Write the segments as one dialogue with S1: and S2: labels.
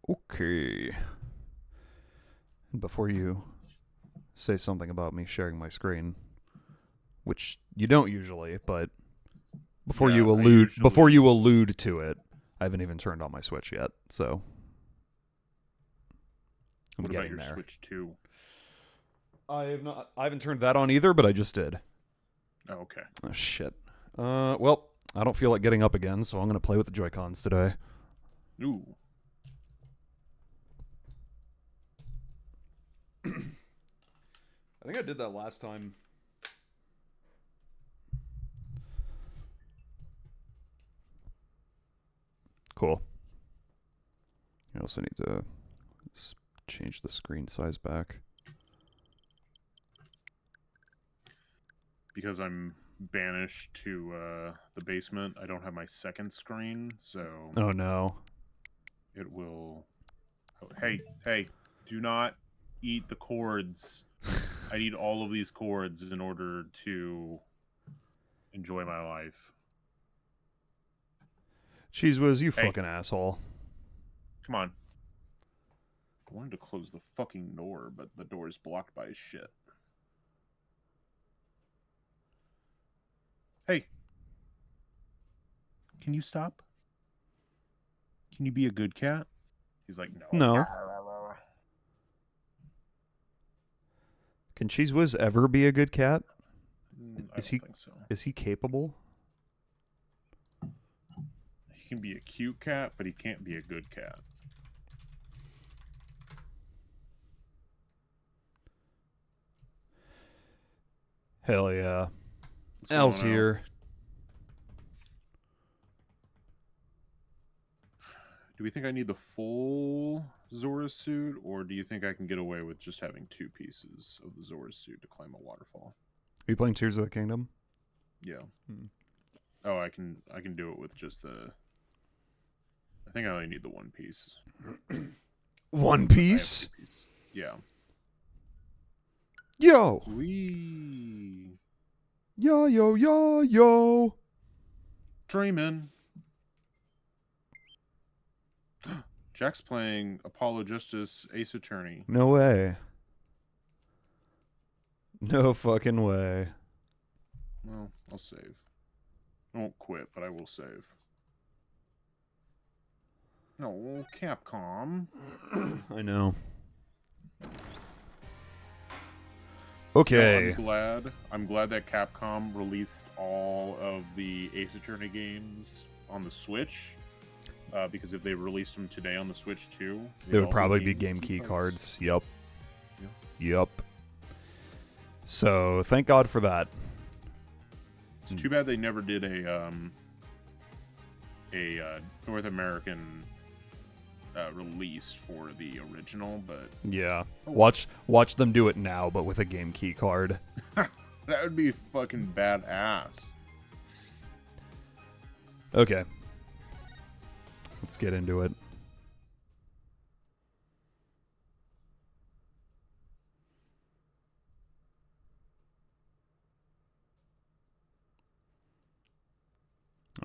S1: Okay. And before you say something about me sharing my screen, which you don't usually, but before
S2: Yeah,
S1: you allude to it, I haven't even turned on my Switch yet, so I'm
S2: What about
S1: getting
S2: your
S1: there.
S2: Switch 2?
S1: I haven't turned that on either, but I just did.
S2: Oh, okay.
S1: Oh shit. Well, I don't feel like getting up again, so I'm gonna play with the Joy-Cons today.
S2: Ooh.
S1: I think I did that last time. Cool. I also need to change the screen size back.
S2: Because I'm banished to the basement, I don't have my second screen, so...
S1: Oh no.
S2: It will... Oh, hey, do not eat the cords. I need all of these cords in order to enjoy my life.
S1: Cheese Whiz, you
S2: Hey.
S1: fucking asshole.
S2: Come on. I wanted to close the fucking door, but the door is blocked by shit. Hey. Can you stop? Can you be a good cat? He's like, no.
S1: No. Can Cheese Whiz ever be a good cat?
S2: I don't think so.
S1: Is he capable?
S2: He can be a cute cat, but he can't be a good cat.
S1: Hell yeah.
S2: What's
S1: Al's
S2: going on?
S1: here.
S2: Do we think I need the full Zora suit, or do you think I can get away with just having 2 pieces of the Zora suit to climb a waterfall?
S1: Are you playing Tears of the Kingdom?
S2: Yeah. Oh, I can do it with just the... I think I only need the 1 piece.
S1: One piece?
S2: Yeah.
S1: Yo!
S2: Wee.
S1: Yo!
S2: Dreamin'. Jack's playing Apollo Justice Ace Attorney.
S1: No way. No fucking way.
S2: Well, I'll save. I won't quit, but I will save. No, Capcom.
S1: I know. Okay.
S2: No, I'm glad that Capcom released all of the Ace Attorney games on the Switch. Because if they released them today on the Switch too,
S1: They would probably be game key cards. Yep. Yep. So, thank God for that.
S2: It's too bad they never did a North American release for the original, but
S1: Yeah. Watch them do it now, but with a game key card.
S2: that would be fucking badass.
S1: Okay. Let's get into it.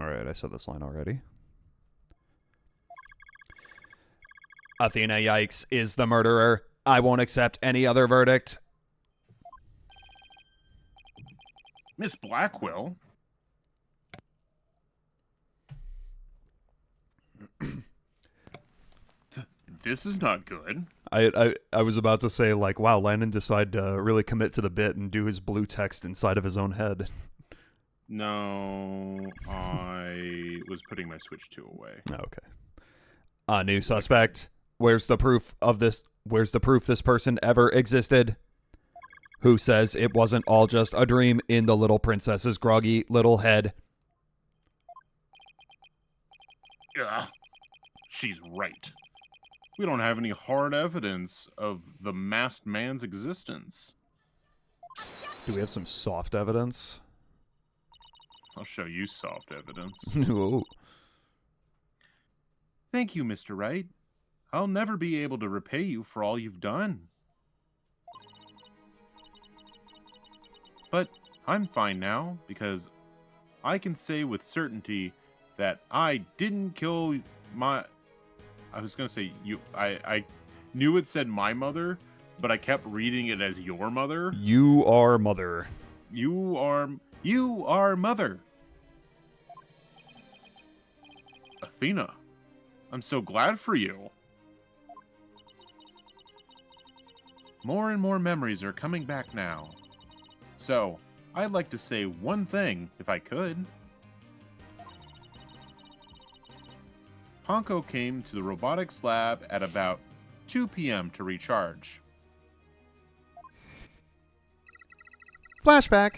S1: Alright, I said this line already. Athena Yikes is the murderer. I won't accept any other verdict.
S2: Miss Blackwell? This is not good.
S1: I was about to say, like, wow, Landon decided to really commit to the bit and do his blue text inside of his own head.
S2: No, I was putting my Switch 2 away.
S1: Okay. A new suspect. Where's the proof of this? Where's the proof this person ever existed? Who says it wasn't all just a dream in the little princess's groggy little head?
S2: Yeah, she's right. We don't have any hard evidence of the masked man's existence.
S1: Do we have some soft evidence?
S2: I'll show you soft evidence.
S1: Ooh.
S2: Thank you, Mr. Wright. I'll never be able to repay you for all you've done. But I'm fine now, because I can say with certainty that I didn't kill my... I was gonna say you. I knew it said my mother, but I kept reading it as your mother.
S1: You are mother.
S2: You are mother. Athena, I'm so glad for you. More and more memories are coming back now. So, I'd like to say one thing, if I could. Ponko came to the robotics lab at about 2 p.m. to recharge.
S1: Flashback.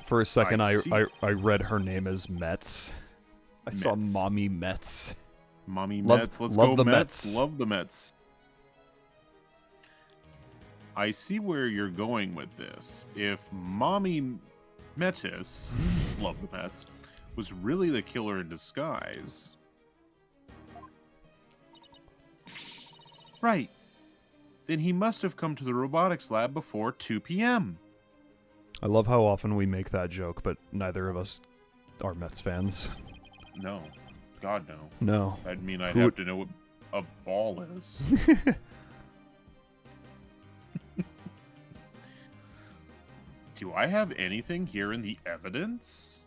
S1: For a second, I read her name as Mets. I saw Mommy Mets.
S2: Mommy Mets. Let's go Mets. Love the Mets. I see where you're going with this. If Mommy Metis, love the Mets, was really the killer in disguise. Right. Then he must have come to the robotics lab before 2 p.m.
S1: I love how often we make that joke, but neither of us are Mets fans.
S2: No. God, no.
S1: No.
S2: I'd mean I'd have to know what a ball is. Do I have anything here in the evidence?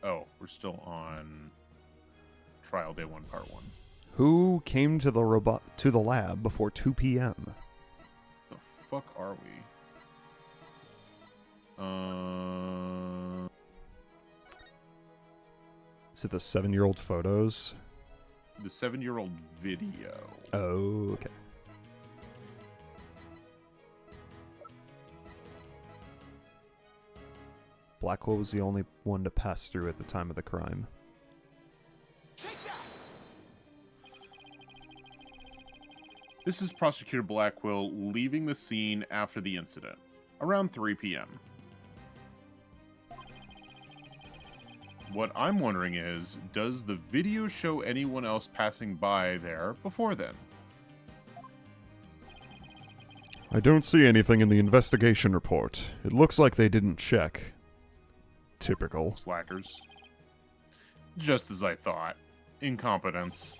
S2: Oh, we're still on trial day 1, part 1.
S1: Who came to the lab before 2 p.m.?
S2: The fuck are we?
S1: Is it the 7-year-old photos?
S2: The 7-year-old video.
S1: Oh, okay. Blackwell was the only one to pass through at the time of the crime.
S3: Take that!
S2: This is Prosecutor Blackwell leaving the scene after the incident, around 3 p.m. What I'm wondering is, does the video show anyone else passing by there before then?
S1: I don't see anything in the investigation report. It looks like they didn't check. Typical.
S2: Slackers. Just as I thought. Incompetence.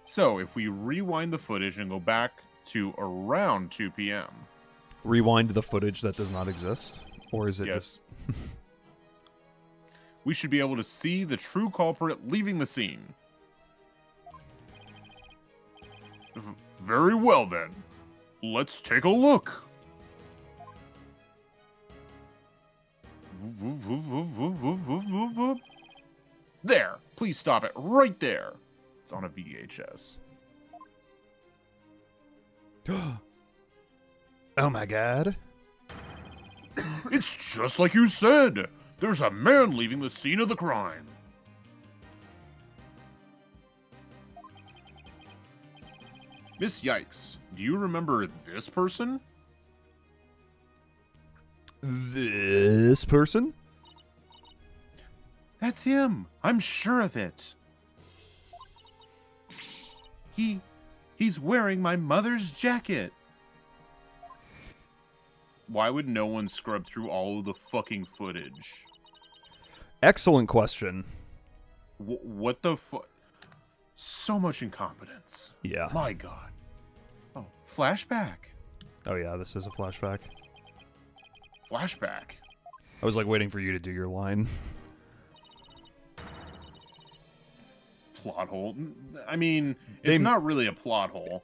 S2: So, if we rewind the footage and go back to around 2 p.m.
S1: Rewind the footage that does not exist? Or is it just...
S2: we should be able to see the true culprit leaving the scene. Very well then. Let's take a look. There. Please stop it right there. It's on a VHS.
S1: Oh my god.
S2: It's just like you said. There's a man leaving the scene of the crime. Miss Yikes, do you remember this person?
S1: This person?
S2: That's him. I'm sure of it. He's wearing my mother's jacket. Why would no one scrub through all of the fucking footage?
S1: Excellent question.
S2: What the fuck? So much incompetence.
S1: Yeah.
S2: My god. Oh, flashback.
S1: Oh yeah, this is a flashback.
S2: Flashback.
S1: I was like waiting for you to do your line.
S2: Plot hole. I mean, it's not really a plot hole.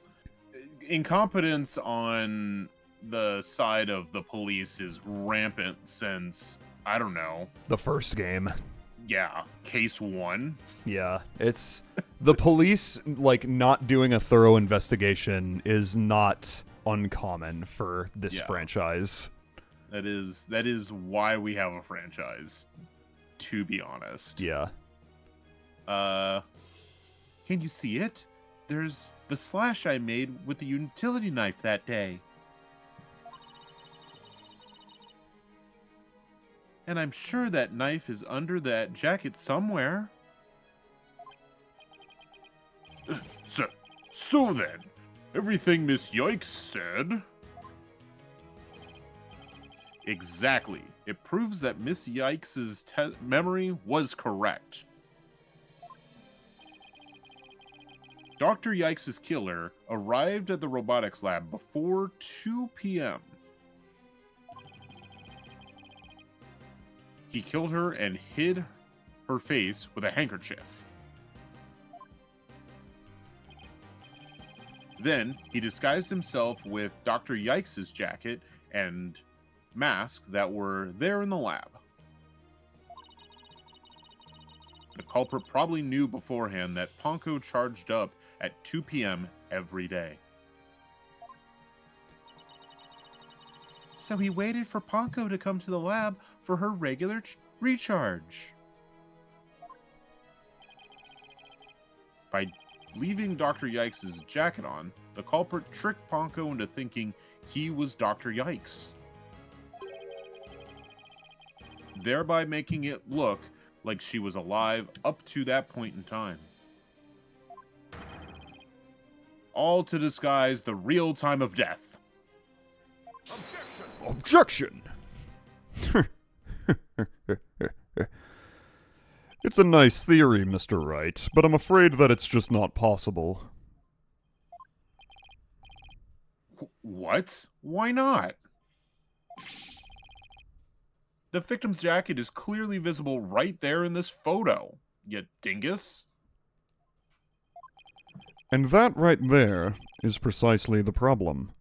S2: Incompetence on the side of the police is rampant since, I don't know.
S1: The first game.
S2: Yeah, case 1.
S1: Yeah, it's... the police, like, not doing a thorough investigation is not uncommon for this franchise.
S2: That is why we have a franchise, to be honest.
S1: Yeah.
S2: Can you see it? There's the slash I made with the utility knife that day. And I'm sure that knife is under that jacket somewhere. So then, everything Miss Yikes said... Exactly. It proves that Miss Yikes' memory was correct. Dr. Yikes' killer arrived at the robotics lab before 2 p.m. He killed her and hid her face with a handkerchief. Then, he disguised himself with Dr. Yikes' jacket and mask that were there in the lab. The culprit probably knew beforehand that Ponko charged up at 2 p.m. every day. So he waited for Ponko to come to the lab for her regular recharge. By leaving Dr. Yikes' jacket on, the culprit tricked Ponko into thinking he was Dr. Yikes, thereby making it look like she was alive up to that point in time. All to disguise the real time of death.
S3: Objection!
S1: Objection! It's a nice theory, Mr. Wright, but I'm afraid that it's just not possible.
S2: What? Why not? The victim's jacket is clearly visible right there in this photo, you dingus.
S1: And that right there is precisely the problem.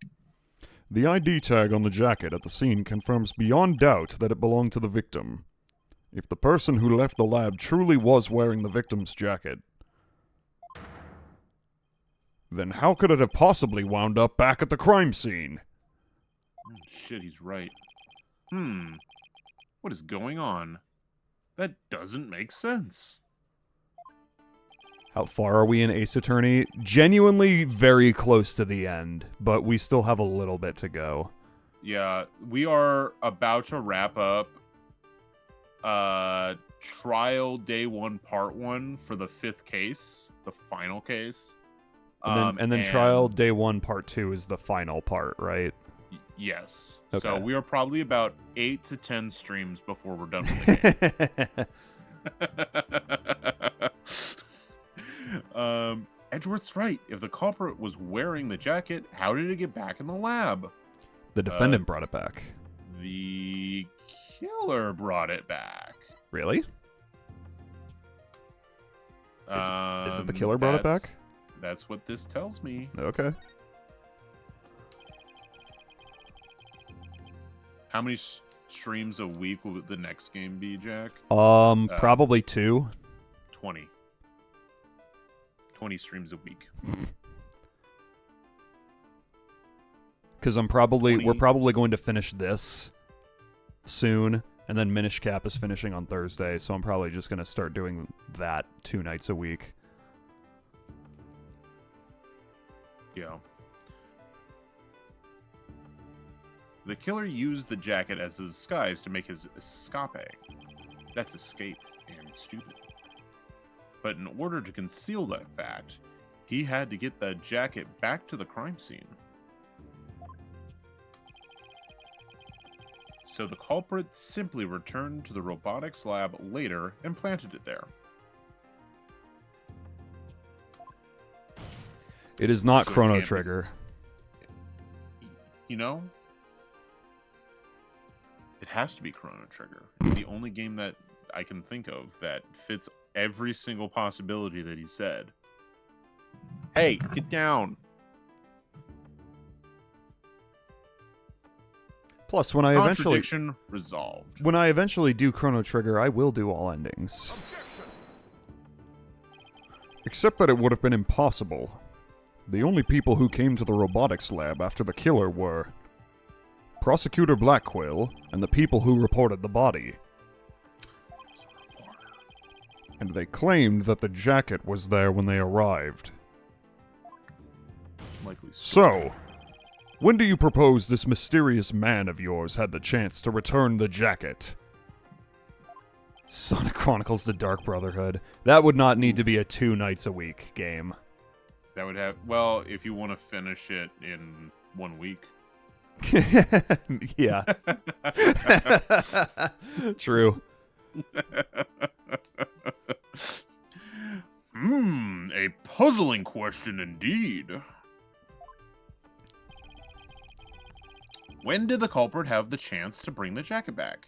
S1: The ID tag on the jacket at the scene confirms beyond doubt that it belonged to the victim. If the person who left the lab truly was wearing the victim's jacket, then how could it have possibly wound up back at the crime scene?
S2: Oh, shit, he's right. What is going on? That doesn't make sense.
S1: How far are we in Ace Attorney? Genuinely very close to the end, but we still have a little bit to go.
S2: Yeah, we are about to wrap up trial day 1 part 1 for the 5th case, the final case.
S1: And then trial day 1 part 2 is the final part, right?
S2: Yes.
S1: Okay.
S2: So we are probably about 8 to 10 streams before we're done with the game. Edgeworth's right. If the culprit was wearing the jacket, how did it get back in the lab?
S1: The defendant brought it back.
S2: The killer brought it back.
S1: Really? Is it the killer brought it back?
S2: That's what this tells me.
S1: Okay.
S2: How many streams a week will the next game be, Jack?
S1: Probably 2.
S2: 20. 20 streams a week.
S1: Because we're probably going to finish this soon, and then Minish Cap is finishing on Thursday, so I'm probably just going to start doing that 2 nights a week.
S2: Yeah. The killer used the jacket as a disguise to make his escape. That's escape and stupid. But in order to conceal that fact, he had to get the jacket back to the crime scene. So the culprit simply returned to the robotics lab later and planted it there.
S1: It is not
S2: So it
S1: Chrono
S2: can't be-
S1: Trigger.
S2: You know? It has to be Chrono Trigger. It's the only game that I can think of that fits every single possibility that he said. Hey, get down.
S1: Plus, when I
S2: Contradiction resolved.
S1: eventually do Chrono Trigger, I will do all endings.
S3: Objection!
S1: Except that it would have been impossible. The only people who came to the robotics lab after the killer were Prosecutor Blackquill and the people who reported the body. And they claimed that the jacket was there when they arrived.
S2: Likely
S1: So, when do you propose this mysterious man of yours had the chance to return the jacket? Sonic Chronicles: The Dark Brotherhood. That would not need to be a 2 nights a week game.
S2: That would have... Well, if you want to finish it in 1 week.
S1: Yeah. True.
S2: A puzzling question indeed. When did the culprit have the chance to bring the jacket back?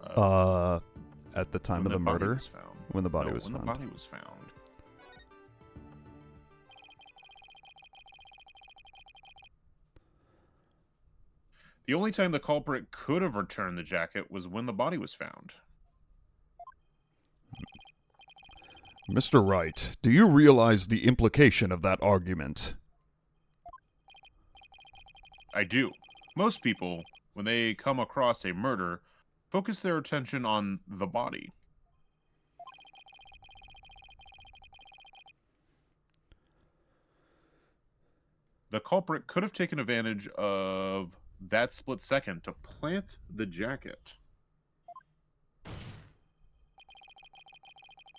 S1: At the time
S2: When
S1: of the
S2: body
S1: murder?
S2: was found.
S1: When the body
S2: No,
S1: was
S2: when
S1: found.
S2: the body was found. The only time the culprit could have returned the jacket was when the body was found.
S1: Mr. Wright, do you realize the implication of that argument?
S2: I do. Most people, when they come across a murder, focus their attention on the body. The culprit could have taken advantage of that split second to plant the jacket.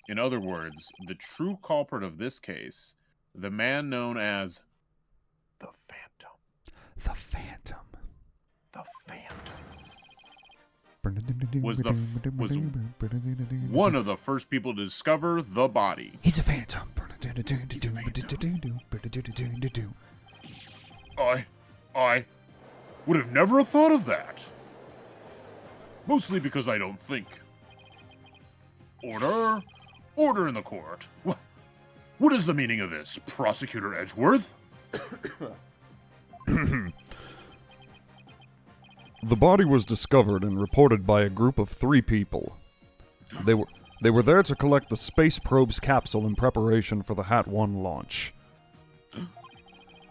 S2: In other words, the true culprit of this case, the man known as the Phantom.
S1: The Phantom.
S2: The Phantom. Was one of the first people to discover the body.
S1: He's a phantom.
S2: I would have never thought of that. Mostly because I don't think. Order? Order in the court. What is the meaning of this, Prosecutor Edgeworth?
S1: The body was discovered and reported by a group of 3 people. They were there to collect the space probe's capsule in preparation for the Hat-1 launch.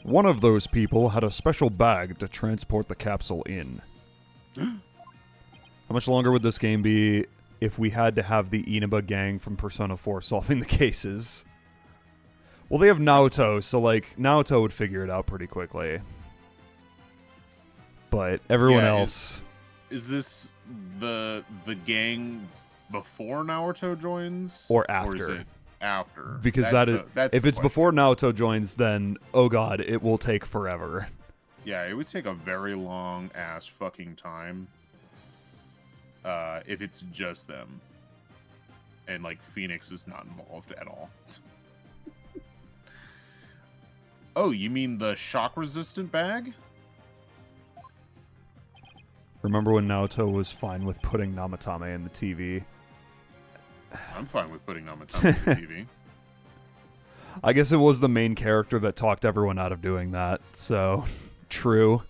S1: One of those people had a special bag to transport the capsule in. How much longer would this game be if we had to have the Inaba gang from Persona 4 solving the cases? Well, they have Naoto, so, like, Naoto would figure it out pretty quickly. But everyone else...
S2: Is this the gang before Naruto joins?
S1: Or after.
S2: Or is it after?
S1: Because
S2: that's
S1: if
S2: the
S1: it's
S2: question.
S1: before Naoto joins, then, oh god, it will take forever.
S2: Yeah, it would take a very long ass fucking time. If it's just them. And, like, Phoenix is not involved at all. Oh, you mean the shock-resistant bag?
S1: Remember when Naoto was fine with putting Namatame in the TV?
S2: I'm fine with putting Namatame on the TV.
S1: I guess it was the main character that talked everyone out of doing that, so... True.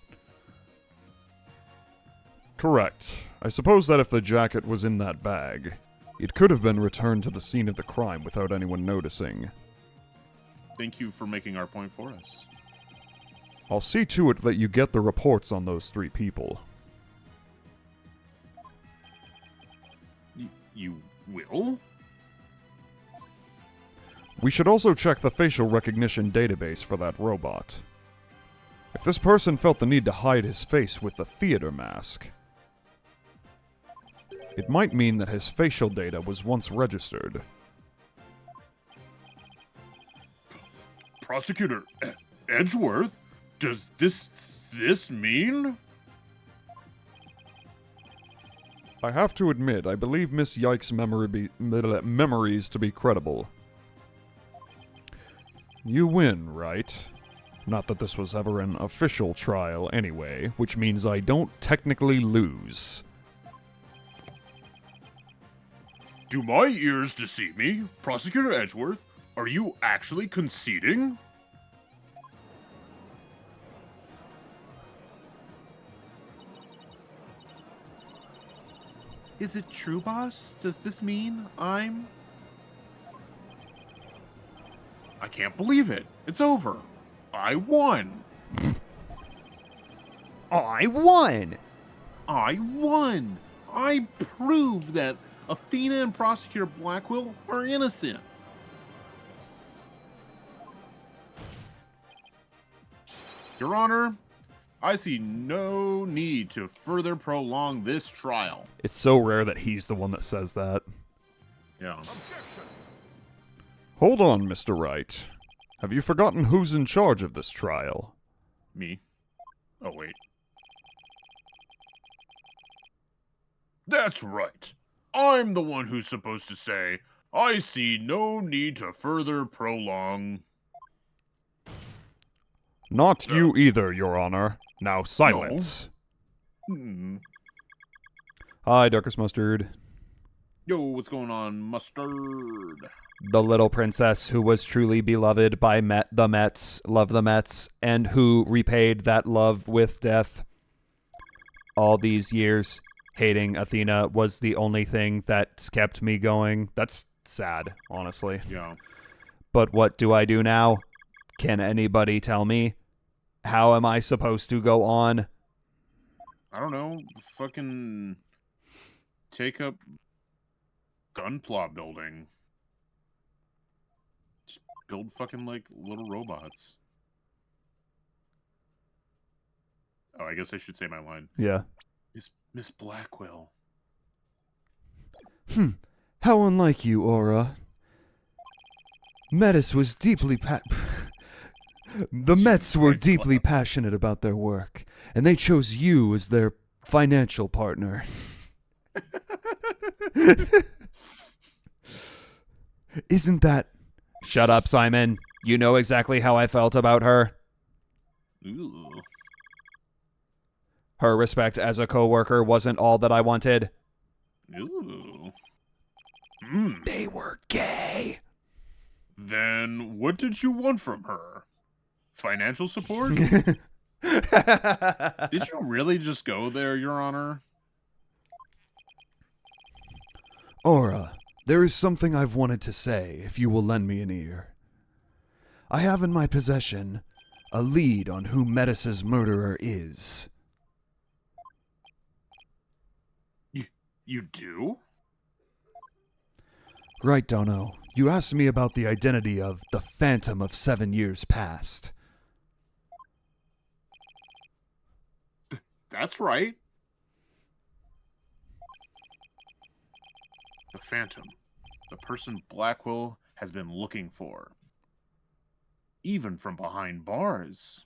S1: Correct. I suppose that if the jacket was in that bag, it could have been returned to the scene of the crime without anyone noticing.
S2: Thank you for making our point for us.
S1: I'll see to it that you get the reports on those 3 people.
S2: You will?
S1: We should also check the facial recognition database for that robot. If this person felt the need to hide his face with the theater mask, it might mean that his facial data was once registered.
S2: Prosecutor Edgeworth? Does this mean?
S1: I have to admit, I believe Miss Yike's memories to be credible. You win, right? Not that this was ever an official trial anyway, which means I don't technically lose.
S2: Do my ears deceive me? Prosecutor Edgeworth, are you actually conceding? Is it true, boss? Does this mean I'm... I can't believe it. It's over. I won.
S1: I won!
S2: I won. I proved that Athena and Prosecutor Blackwell are innocent. Your Honor, I see no need to further prolong this trial.
S1: It's so rare that he's the one that says that.
S2: Yeah.
S3: Objection.
S1: Hold on, Mr. Wright. Have you forgotten who's in charge of this trial?
S2: Me. Oh, wait. That's right. I'm the one who's supposed to say, I see no need to further prolong.
S1: Not you either, Your Honor. Now silence.
S2: Hmm.
S1: Hi, Darkest Mustard.
S2: Yo, what's going on, Mustard?
S1: The little princess who was truly beloved by the Mets, love the Mets, and who repaid that love with death. All these years, hating Athena was the only thing that's kept me going. That's sad, honestly.
S2: Yeah.
S1: But what do I do now? Can anybody tell me? How am I supposed to go on?
S2: I don't know. Fucking take up gunpla building. Just build fucking, like, little robots. Oh, I guess I should say my line.
S1: Yeah.
S2: Miss Blackwell.
S1: How unlike you, Aura. Metis was deeply The Mets were
S2: Christ,
S1: deeply
S2: wow.
S1: passionate about their work, and they chose you as their financial partner. Isn't that... Shut up, Simon. You know exactly how I felt about her.
S2: Ooh.
S1: Her respect as a coworker wasn't all that I wanted.
S2: Ooh.
S1: They were gay.
S2: Then what did you want from her? Financial support? Did you really just go there, Your Honor?
S1: Aura, there is something I've wanted to say, if you will lend me an ear. I have in my possession a lead on who Metis' murderer is.
S2: You do?
S1: Right, Dono. You asked me about the identity of the Phantom of 7 years past.
S2: That's right. The Phantom. The person Blackwell has been looking for. Even from behind bars.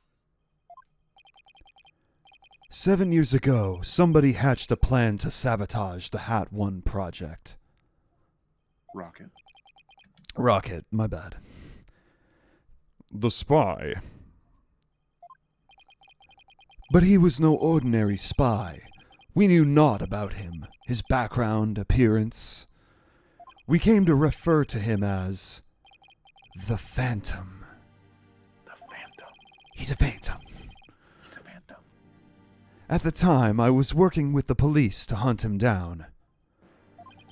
S1: 7 years ago, somebody hatched a plan to sabotage the Hat 1 project. Rocket, my bad. The spy. But he was no ordinary spy. We knew naught about him, his background, appearance. We came to refer to him as the Phantom.
S2: The Phantom.
S1: He's a phantom.
S2: He's a phantom.
S1: At the time, I was working with the police to hunt him down.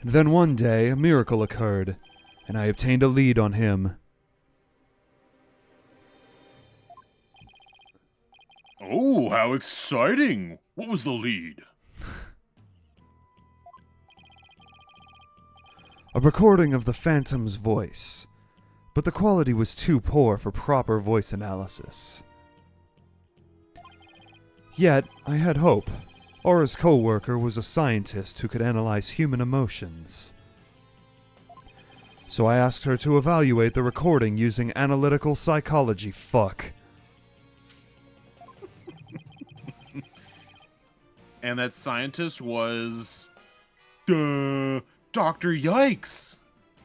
S1: And then one day, a miracle occurred, and I obtained a lead on him.
S2: Oh, how exciting! What was the lead?
S1: A recording of the Phantom's voice, but the quality was too poor for proper voice analysis. Yet, I had hope. Aura's co-worker was a scientist who could analyze human emotions. So I asked her to evaluate the recording using analytical psychology. Fuck.
S2: And that scientist was... Dr. Yikes!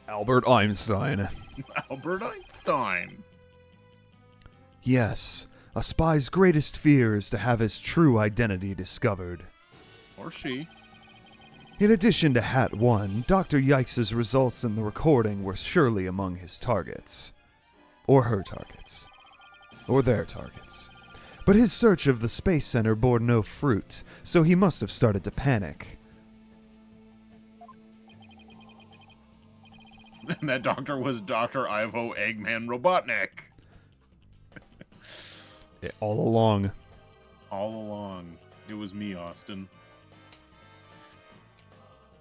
S1: Albert Einstein.
S2: Albert Einstein.
S1: Yes, a spy's greatest fear is to have his true identity discovered.
S2: Or she.
S1: In addition to Hat 1, Dr. Yikes' results in the recording were surely among his targets. Or her targets. Or their targets. But his search of the Space Center bore no fruit, so he must have started to panic.
S2: And that doctor was Dr. Ivo Eggman Robotnik.
S1: All along.
S2: All along. It was me, Austin.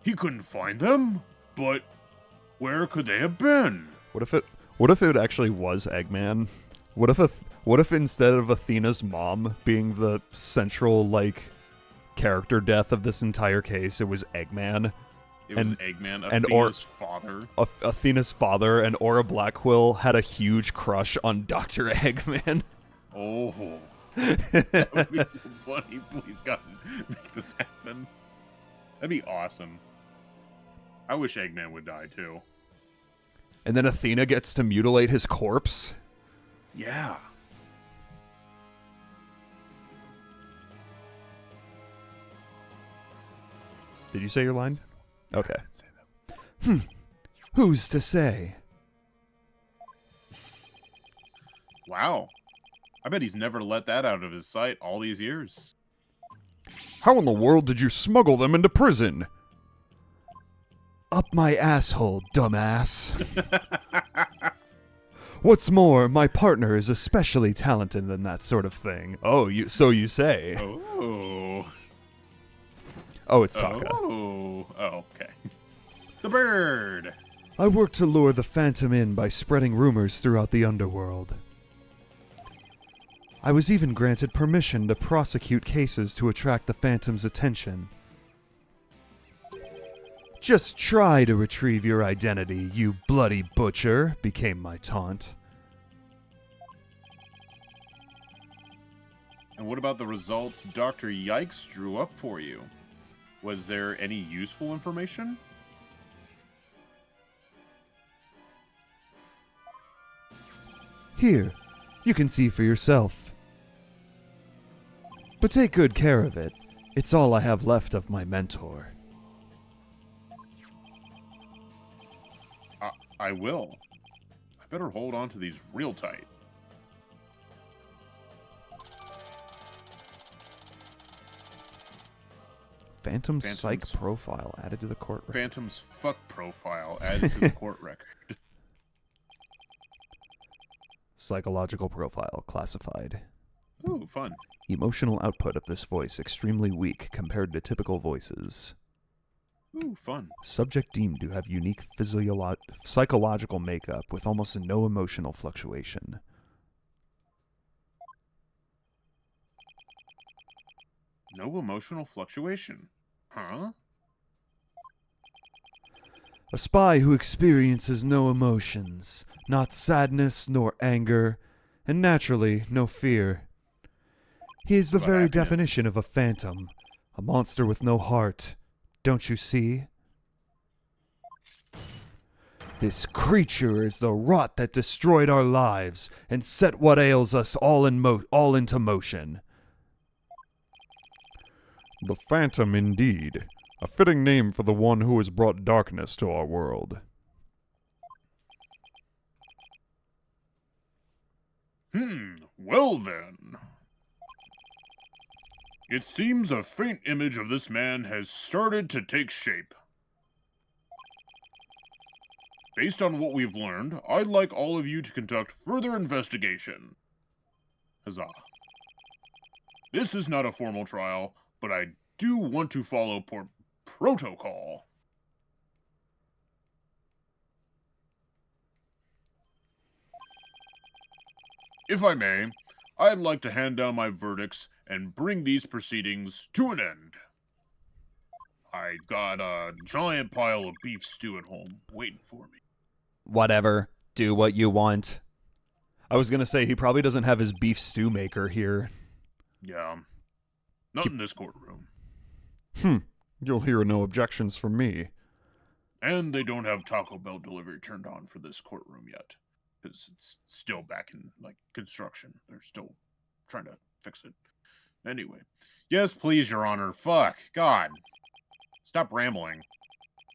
S2: He couldn't find them, but where could they have been?
S1: What if it actually was Eggman? What if instead of Athena's mom being the central, like, character death of this entire case, it was Eggman?
S2: It was
S1: And-
S2: Eggman,
S1: and
S2: Athena's father.
S1: Athena's father and Aura Blackquill had a huge crush on Dr. Eggman.
S2: Oh, that would be so funny. Please, God, make this happen. That'd be awesome. I wish Eggman would die too.
S1: And then Athena gets to mutilate his corpse.
S2: Yeah.
S1: Did you say your line? Okay.
S2: I didn't say that.
S1: Who's to say?
S2: Wow. I bet he's never let that out of his sight all these years.
S1: How in the world did you smuggle them into prison? Up my asshole, dumbass. What's more, my partner is especially talented in that sort of thing. Oh, so you say.
S2: Oh.
S1: Oh, it's Taka.
S2: Oh, okay. The bird.
S1: I work to lure the Phantom in by spreading rumors throughout the underworld. I was even granted permission to prosecute cases to attract the Phantom's attention. Just try to retrieve your identity, you bloody butcher, became my taunt.
S2: And what about the results Dr. Yikes drew up for you? Was there any useful information?
S1: Here, you can see for yourself. But take good care of it. It's all I have left of my mentor.
S2: I will. I better hold on to these real tight.
S1: Phantom
S2: Phantom's-
S1: Psych profile added to the court record.
S2: Phantom's fuck profile added to the court record.
S1: Psychological profile classified.
S2: Ooh, fun.
S1: Emotional output of this voice extremely weak compared to typical voices.
S2: Ooh, fun.
S1: Subject deemed to have unique psychological makeup with almost no emotional fluctuation.
S2: No emotional fluctuation. Huh?
S1: A spy who experiences no emotions, not sadness nor anger, and naturally no fear. He is the
S2: What about
S1: very
S2: happiness?
S1: definition of a phantom, a monster with no heart. Don't you see? This creature is the rot that destroyed our lives and set what ails us all into motion. The Phantom, indeed. A fitting name for the one who has brought darkness to our world.
S2: Well then. It seems a faint image of this man has started to take shape. Based on what we've learned, I'd like all of you to conduct further investigation. Huzzah. This is not a formal trial, but I do want to follow protocol. If I may, I'd like to hand down my verdicts and bring these proceedings to an end. I got a giant pile of beef stew at home waiting for me.
S1: Whatever. Do what you want. I was gonna say, he probably doesn't have his beef stew maker here.
S2: Yeah. Not in this courtroom.
S1: You'll hear no objections from me.
S2: And they don't have Taco Bell delivery turned on for this courtroom yet. Because it's still back in, construction. They're still trying to fix it. Anyway. Yes, please, Your Honor. Fuck. God. Stop rambling.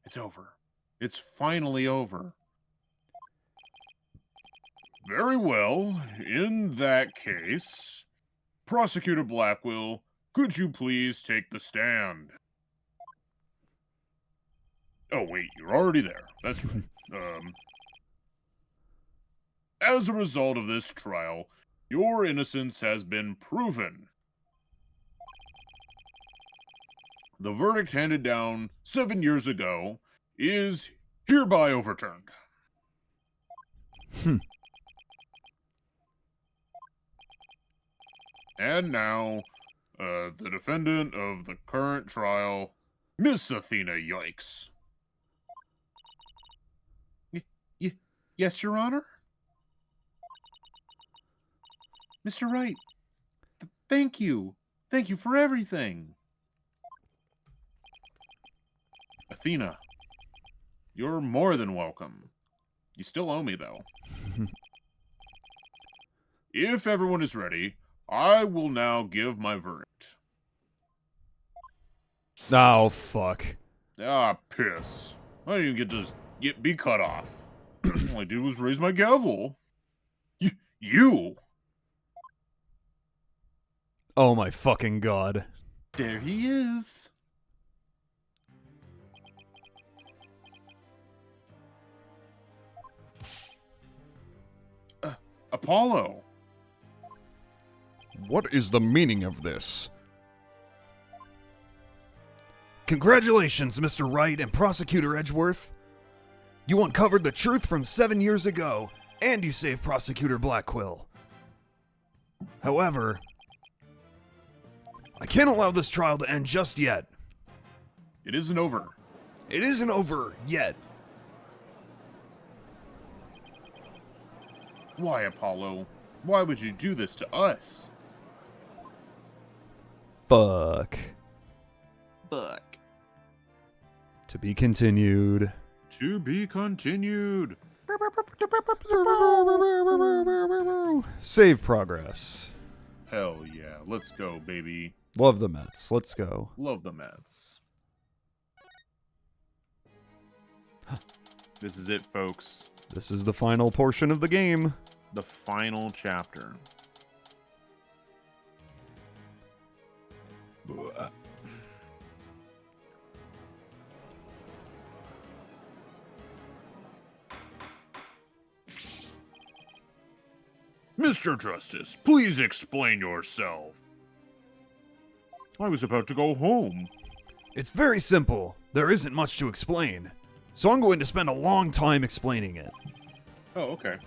S2: It's over. It's finally over. Very well. In that case, Prosecutor Blackwell, could you please take the stand? Oh, wait, you're already there. That's right. As a result of this trial, your innocence has been proven. The verdict handed down 7 years ago is hereby overturned. And now, the defendant of the current trial, Miss Athena Yikes. Yes, Your Honor? Mr. Wright, thank you. Thank you for everything. Athena, you're more than welcome. You still owe me, though. If everyone is ready, I will now give my verdict.
S1: Oh, fuck.
S2: Ah, piss. I didn't even get to be cut off. All I did was raise my gavel. You!
S1: Oh my fucking god.
S2: There he is. Apollo.
S1: What is the meaning of this? Congratulations, Mr. Wright and Prosecutor Edgeworth. You uncovered the truth from 7 years ago, and you saved Prosecutor Blackquill. However, I can't allow this trial to end just yet.
S2: It isn't over.
S1: It isn't over yet.
S2: Why, Apollo? Why would you do this to us?
S1: Fuck.
S2: Fuck.
S1: To be continued.
S2: To be continued.
S1: Save progress.
S2: Hell yeah. Let's go, baby.
S1: Love the Mets. Let's go.
S2: Love the Mets. This is it, folks.
S1: This is the final portion of the game.
S2: The final chapter. Mr. Justice, please explain yourself. I was about to go home.
S1: It's very simple. There isn't much to explain. So I'm going to spend a long time explaining it.
S2: Oh, okay.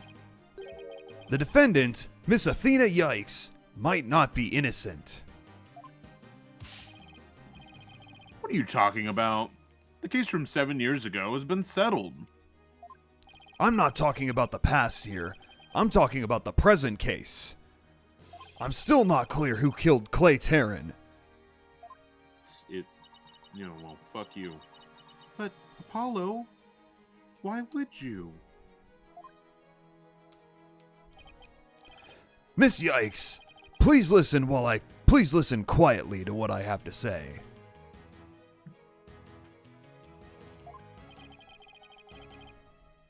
S1: The defendant, Miss Athena Yikes, might not be innocent.
S2: What are you talking about? The case from 7 years ago has been settled.
S1: I'm not talking about the past here. I'm talking about the present case. I'm still not clear who killed Clay Terran.
S2: Well, fuck you. But, Apollo, why would you?
S1: Miss Yikes, please listen quietly to what I have to say.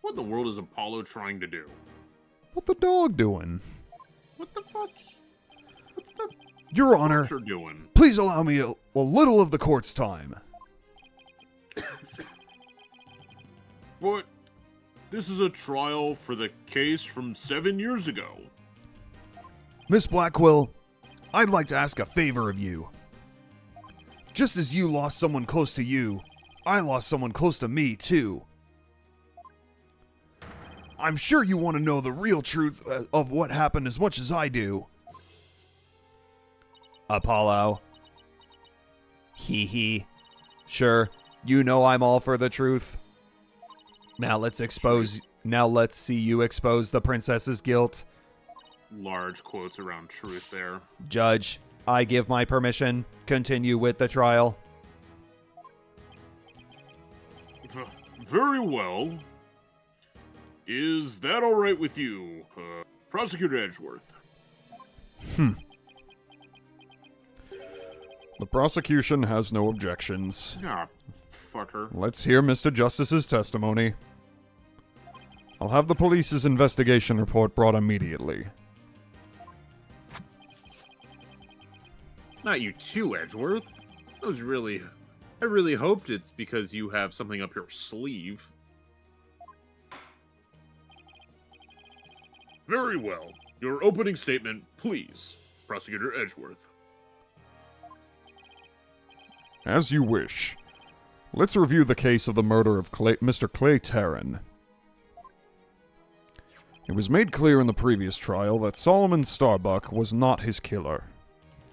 S2: What in the world is Apollo trying to do?
S1: What the dog doing?
S2: What the fuck? What's the
S1: Your Honor,
S2: vulture doing?
S1: please allow me a little of the court's time.
S2: But this is a trial for the case from 7 years ago.
S1: Miss Blackquill, I'd like to ask a favor of you. Just as you lost someone close to you, I lost someone close to me, too. I'm sure you want to know the real truth of what happened as much as I do. Apollo. Hee hee. Sure, you know I'm all for the truth. Now let's see you expose the princess's guilt.
S2: Large quotes around truth there.
S1: Judge, I give my permission. Continue with the trial.
S2: Very well. Is that all right with you, Prosecutor Edgeworth?
S1: The prosecution has no objections.
S2: Ah, fucker.
S1: Let's hear Mr. Justice's testimony. I'll have the police's investigation report brought immediately.
S2: Not you too, Edgeworth. I really hoped it's because you have something up your sleeve. Very well. Your opening statement, please, Prosecutor Edgeworth.
S1: As you wish. Let's review the case of the murder of Mr. Clay Terran. It was made clear in the previous trial that Solomon Starbuck was not his killer.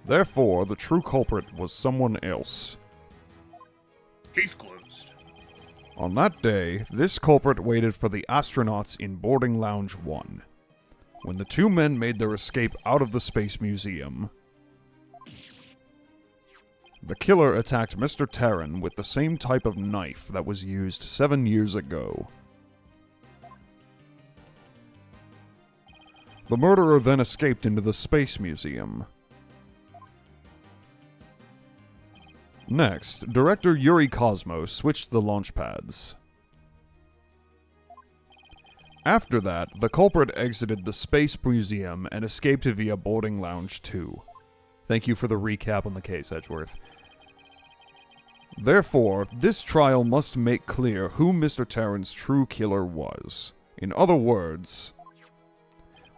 S1: Therefore, the true culprit was someone else.
S2: Case closed.
S1: On that day, this culprit waited for the astronauts in boarding lounge 1. When the two men made their escape out of the Space Museum, the killer attacked Mr. Terran with the same type of knife that was used 7 years ago. The murderer then escaped into the Space Museum. Next, director Yuri Cosmo switched the launch pads. After that, the culprit exited the Space Museum and escaped via boarding lounge 2. Thank you for the recap on the case, Edgeworth. Therefore, this trial must make clear who Mr. Terran's true killer was. In other words,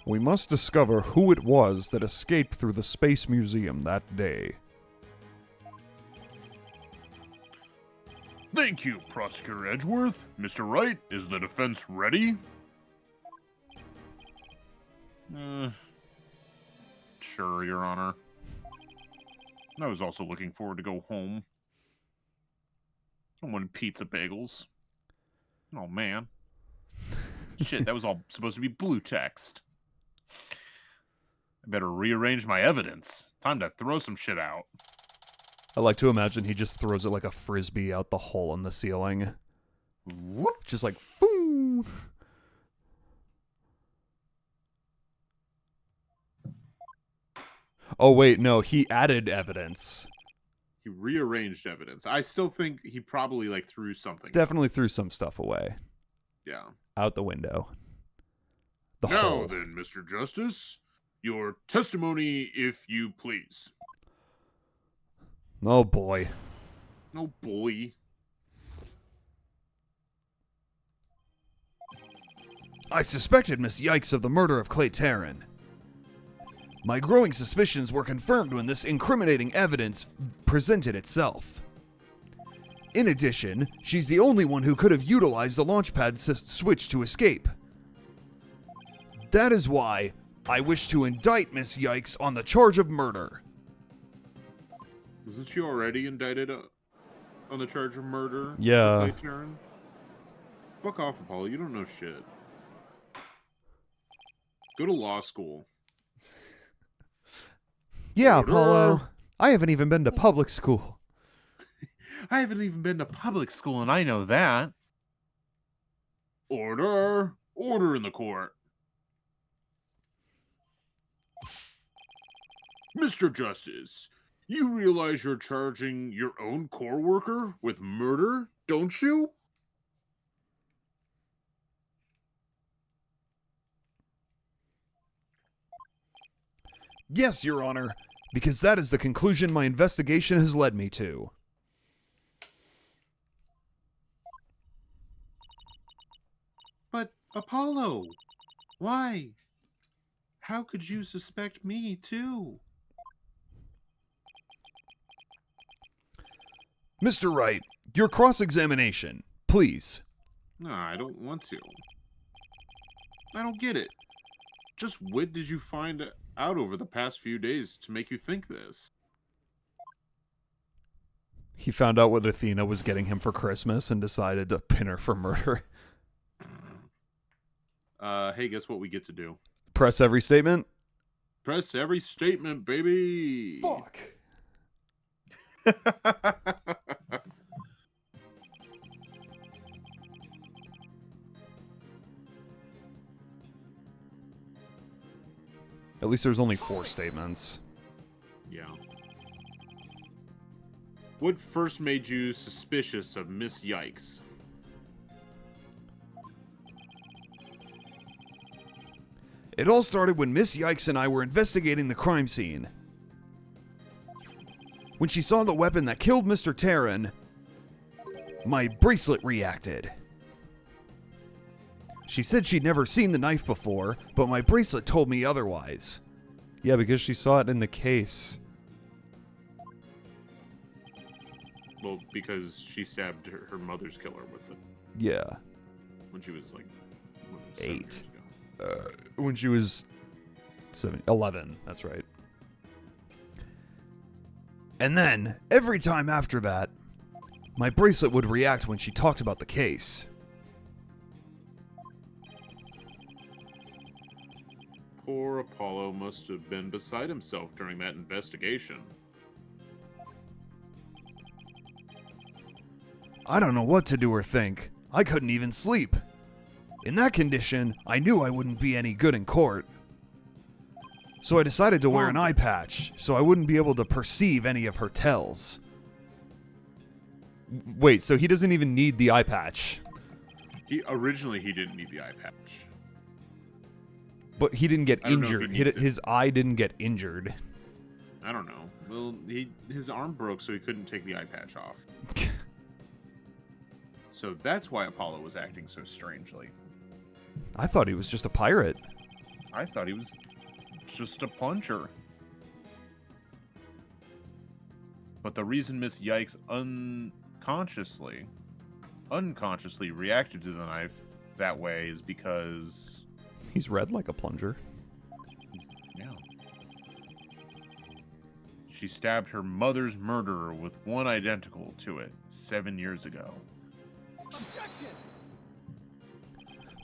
S1: we must discover who it was that escaped through the Space Museum that day.
S2: Thank you, Prosecutor Edgeworth. Mr. Wright, is the defense ready? Sure, Your Honor. I was also looking forward to go home. I wanted pizza bagels. Oh, man. Shit, that was all supposed to be blue text. I better rearrange my evidence. Time to throw some shit out.
S1: I like to imagine he just throws it like a frisbee out the hole in the ceiling.
S2: Whoop.
S1: Just like, boom. Oh, wait, no, he added evidence.
S2: He rearranged evidence. I still think he probably, like, threw something.
S1: Definitely threw some stuff away.
S2: Yeah.
S1: Out the window. The
S2: Now
S1: hole.
S2: then, Mr. Justice, your testimony, if you please.
S1: Oh, boy.
S2: Oh, boy.
S1: I suspected Miss Yikes of the murder of Clay Terran. My growing suspicions were confirmed when this incriminating evidence presented itself. In addition, she's the only one who could have utilized the launchpad switch to escape. That is why I wish to indict Miss Yikes on the charge of murder.
S2: Wasn't she already indicted on the charge of murder?
S1: Yeah.
S2: For Clay Terran? Fuck off, Apollo. You don't know shit. Go to law school.
S1: Yeah,
S2: Order.
S1: Apollo. I haven't even been to public school.
S2: I haven't even been to public school, and I know that. Order. Order in the court. Mr. Justice, you realize you're charging your own core worker with murder, don't you?
S1: Yes, Your Honor, because that is the conclusion my investigation has led me to.
S2: But, Apollo, why? How could you suspect me, too?
S1: Mr. Wright, your cross-examination, please.
S2: No, I don't want to. I don't get it. Just what did you find out over the past few days to make you think this?
S1: He found out what Athena was getting him for Christmas and decided to pin her for murder.
S2: Hey, guess what we get to do?
S1: Press every statement?
S2: Press every statement, baby!
S1: Fuck. At least there's only 4 statements.
S2: Yeah. What first made you suspicious of Miss Yikes?
S1: It all started when Miss Yikes and I were investigating the crime scene. When she saw the weapon that killed Mr. Terran, my bracelet reacted. She said she'd never seen the knife before, but my bracelet told me otherwise. Yeah, because she saw it in the case.
S2: Well, because she stabbed her mother's killer with it
S1: Yeah.
S2: when she was like
S1: 8.
S2: 7 years ago.
S1: When she was 11, that's right. And then, every time after that, My bracelet would react when she talked about the case.
S2: Poor Apollo must have been beside himself during that investigation.
S1: I don't know what to do or think. I couldn't even sleep. In that condition, I knew I wouldn't be any good in court. So I decided to wear an eye patch, so I wouldn't be able to perceive any of her tells. Wait, so he doesn't even need the eye patch.
S2: Originally he didn't need the eye patch.
S1: But he didn't get
S2: I don't know if
S1: injured.
S2: he needs it.
S1: His eye didn't get injured.
S2: I don't know. Well, his arm broke, so he couldn't take the eye patch off. So that's why Apollo was acting so strangely.
S1: I thought he was just a pirate.
S2: I thought he was just a plunger. But the reason Miss Yikes unconsciously reacted to the knife that way is because...
S1: He's red like a plunger.
S2: Yeah. She stabbed her mother's murderer with one identical to it 7 years ago.
S3: Objection!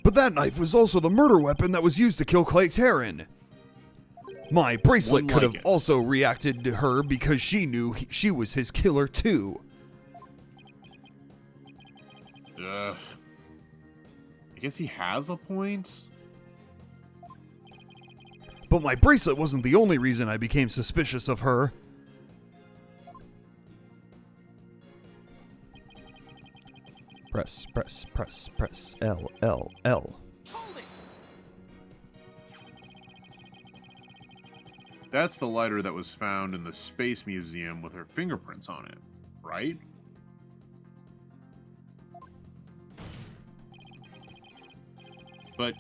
S1: But that knife was also the murder weapon that was used to kill Terran. My bracelet
S2: One
S1: could
S2: like
S1: have
S2: it.
S1: also reacted to her because she knew she was his killer too.
S2: I guess he has a point.
S1: But my bracelet wasn't the only reason I became suspicious of her. Press, press, press, press, L, L, L.
S3: Hold it!
S2: That's the lighter that was found in the Space Museum with her fingerprints on it, right? But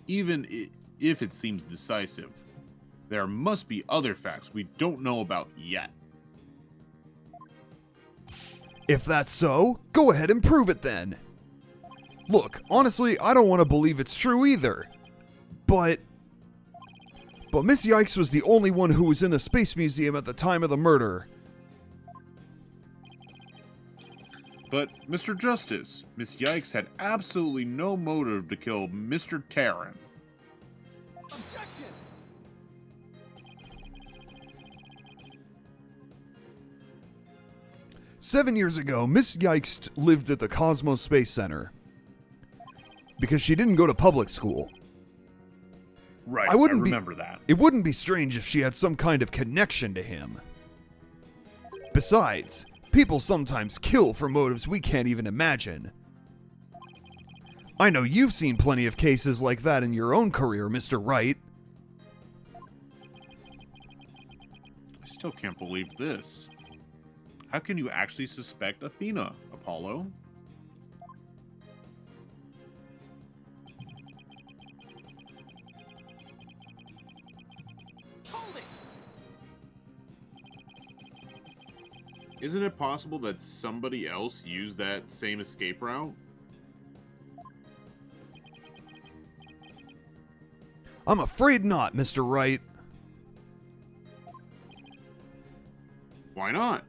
S2: even if it seems decisive, there must be other facts we don't know about yet.
S1: If that's so, go ahead and prove it then. Look, honestly, I don't want to believe it's true either. But Miss Yikes was the only one who was in the Space Museum at the time of the murder.
S2: But, Mr. Justice, Miss Yikes had absolutely no motive to kill Mr. Terran.
S3: Objection!
S1: "7 years ago, Miss Yikes lived at the Cosmos Space Center. Because she didn't go to public school.
S2: Right,
S1: I wouldn't
S2: remember that.
S1: It wouldn't be strange if she had some kind of connection to him. Besides, people sometimes kill for motives we can't even imagine. I know you've seen plenty of cases like that in your own career, Mr. Wright.
S2: I still can't believe this. How can you actually suspect Athena, Apollo?
S3: Hold it!
S2: Isn't it possible that somebody else used that same escape route?
S1: I'm afraid not, Mr. Wright.
S2: Why not?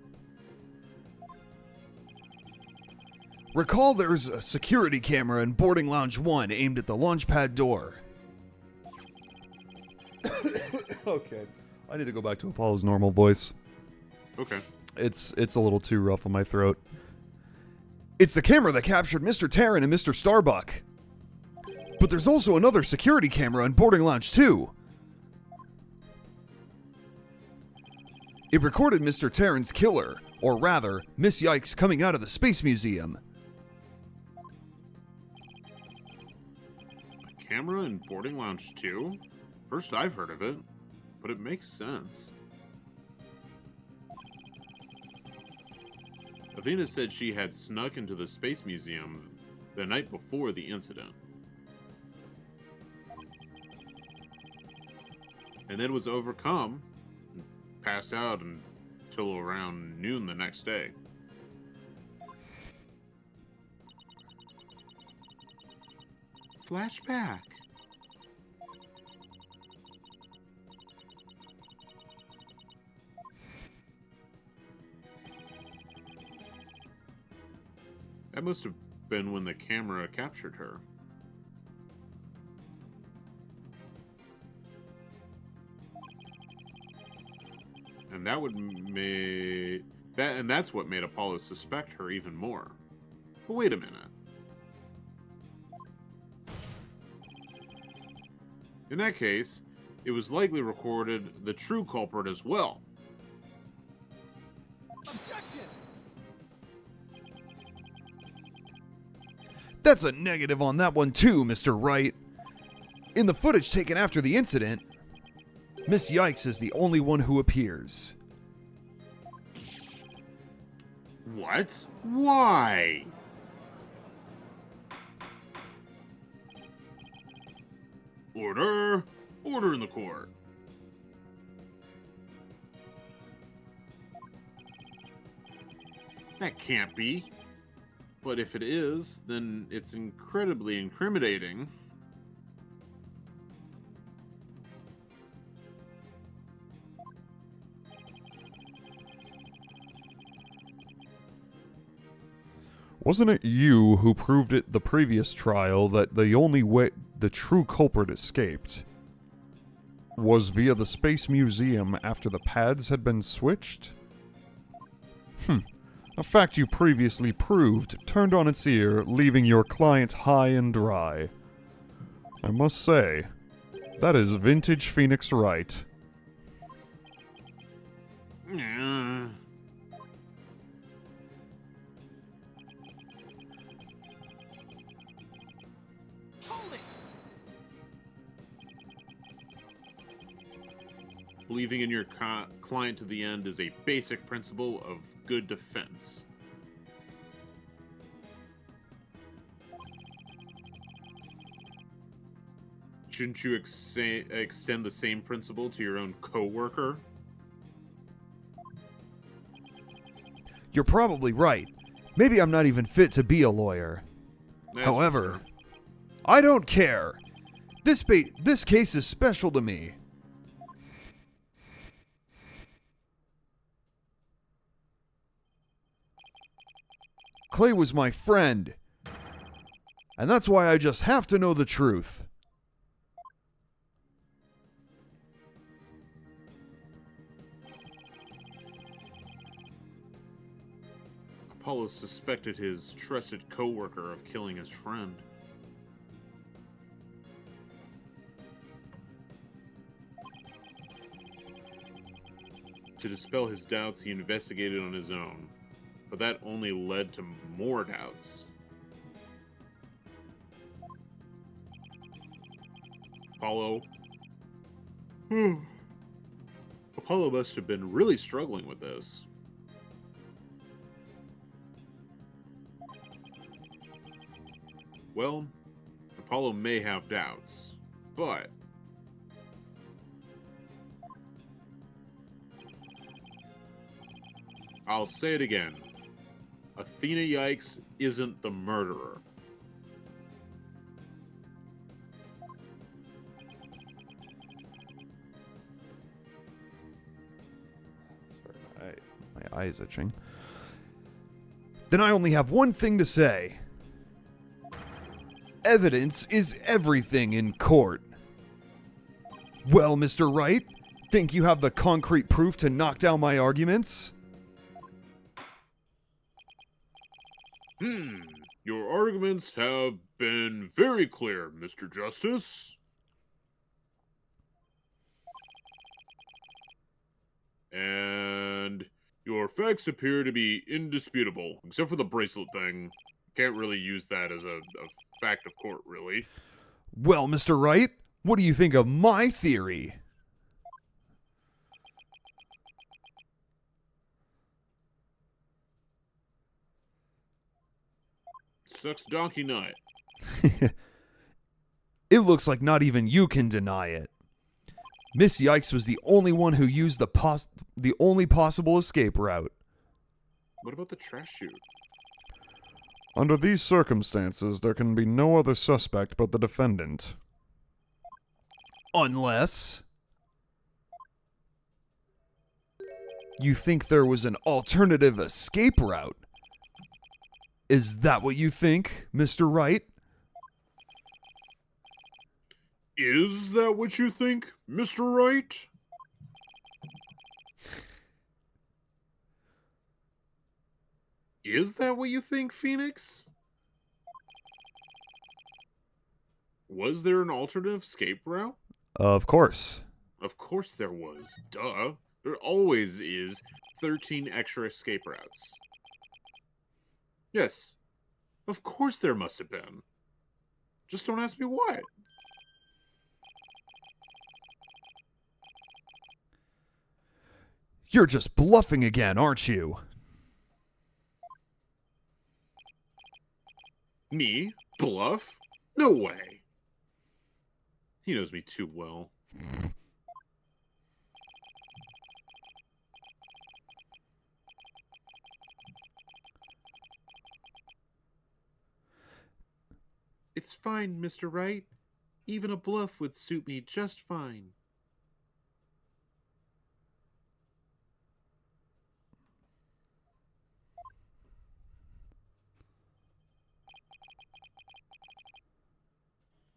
S1: Recall there's a security camera in boarding lounge 1 aimed at the launch pad door. Okay. I need to go back to Apollo's normal voice.
S2: Okay.
S1: It's a little too rough on my throat. It's the camera that captured Mr. Terran and Mr. Starbuck. But there's also another security camera in boarding lounge 2. It recorded Mr. Terran's killer, or rather, Miss Yikes coming out of the Space Museum.
S2: A camera in boarding lounge 2? First I've heard of it, but it makes sense. Athena said she had snuck into the Space Museum the night before the incident. And then was overcome and passed out until around noon the next day. Flashback.
S4: That must have been when the camera captured her. And that would make that, and that's what made Apollo suspect her even more. But wait a minute. In that case, it was likely recorded the true culprit as well.
S3: Objection!
S1: That's a negative on that one too, Mr. Wright. In the footage taken after the incident, Miss Yikes is the only one who appears.
S4: What? Why? Order! Order in the court. That can't be. But if it is, then it's incredibly incriminating.
S1: Wasn't it you who proved at the previous trial that the only way the true culprit escaped was via the Space Museum after the pads had been switched? A fact you previously proved turned on its ear, leaving your client high and dry. I must say, that is vintage Phoenix Wright.
S3: Hold it!
S4: Believing in your client to the end is a basic principle of good defense. Shouldn't you extend the same principle to your own coworker?
S1: You're probably right. Maybe I'm not even fit to be a lawyer.
S4: That's for
S1: However,
S4: sure.
S1: I don't care. This case is special to me. Clay was my friend. And that's why I just have to know the truth.
S4: Apollo suspected his trusted coworker of killing his friend. To dispel his doubts, he investigated on his own, but that only led to more doubts. Apollo must have been really struggling with this. Well, Apollo may have doubts, but I'll say it again. Athena Yikes isn't the murderer.
S1: My eye is itching. Then I only have one thing to say. Evidence is everything in court. Well, Mr. Wright, think you have the concrete proof to knock down my arguments?
S4: Your arguments have been very clear, Mr. Justice. And your facts appear to be indisputable, except for the bracelet thing. Can't really use that as a fact of court, really.
S1: Well, Mr. Wright, what do you think of my theory?
S4: Sucks donkey nut.
S1: It looks like not even you can deny it. Miss Yikes was the only one who used the only possible escape route.
S4: What about the trash chute?
S1: Under these circumstances, there can be no other suspect but the defendant. Unless you think there was an alternative escape route. Is that what you think, Mr. Wright?
S4: Is that what you think, Mr. Wright? Is that what you think, Phoenix? Was there an alternative escape route?
S1: Of course.
S4: Of course there was. Duh. There always is 13 extra escape routes. Yes. Of course there must have been. Just don't ask me why.
S1: You're just bluffing again, aren't you?
S4: Me? Bluff? No way. He knows me too well. It's fine, Mr. Wright. Even a bluff would suit me just fine.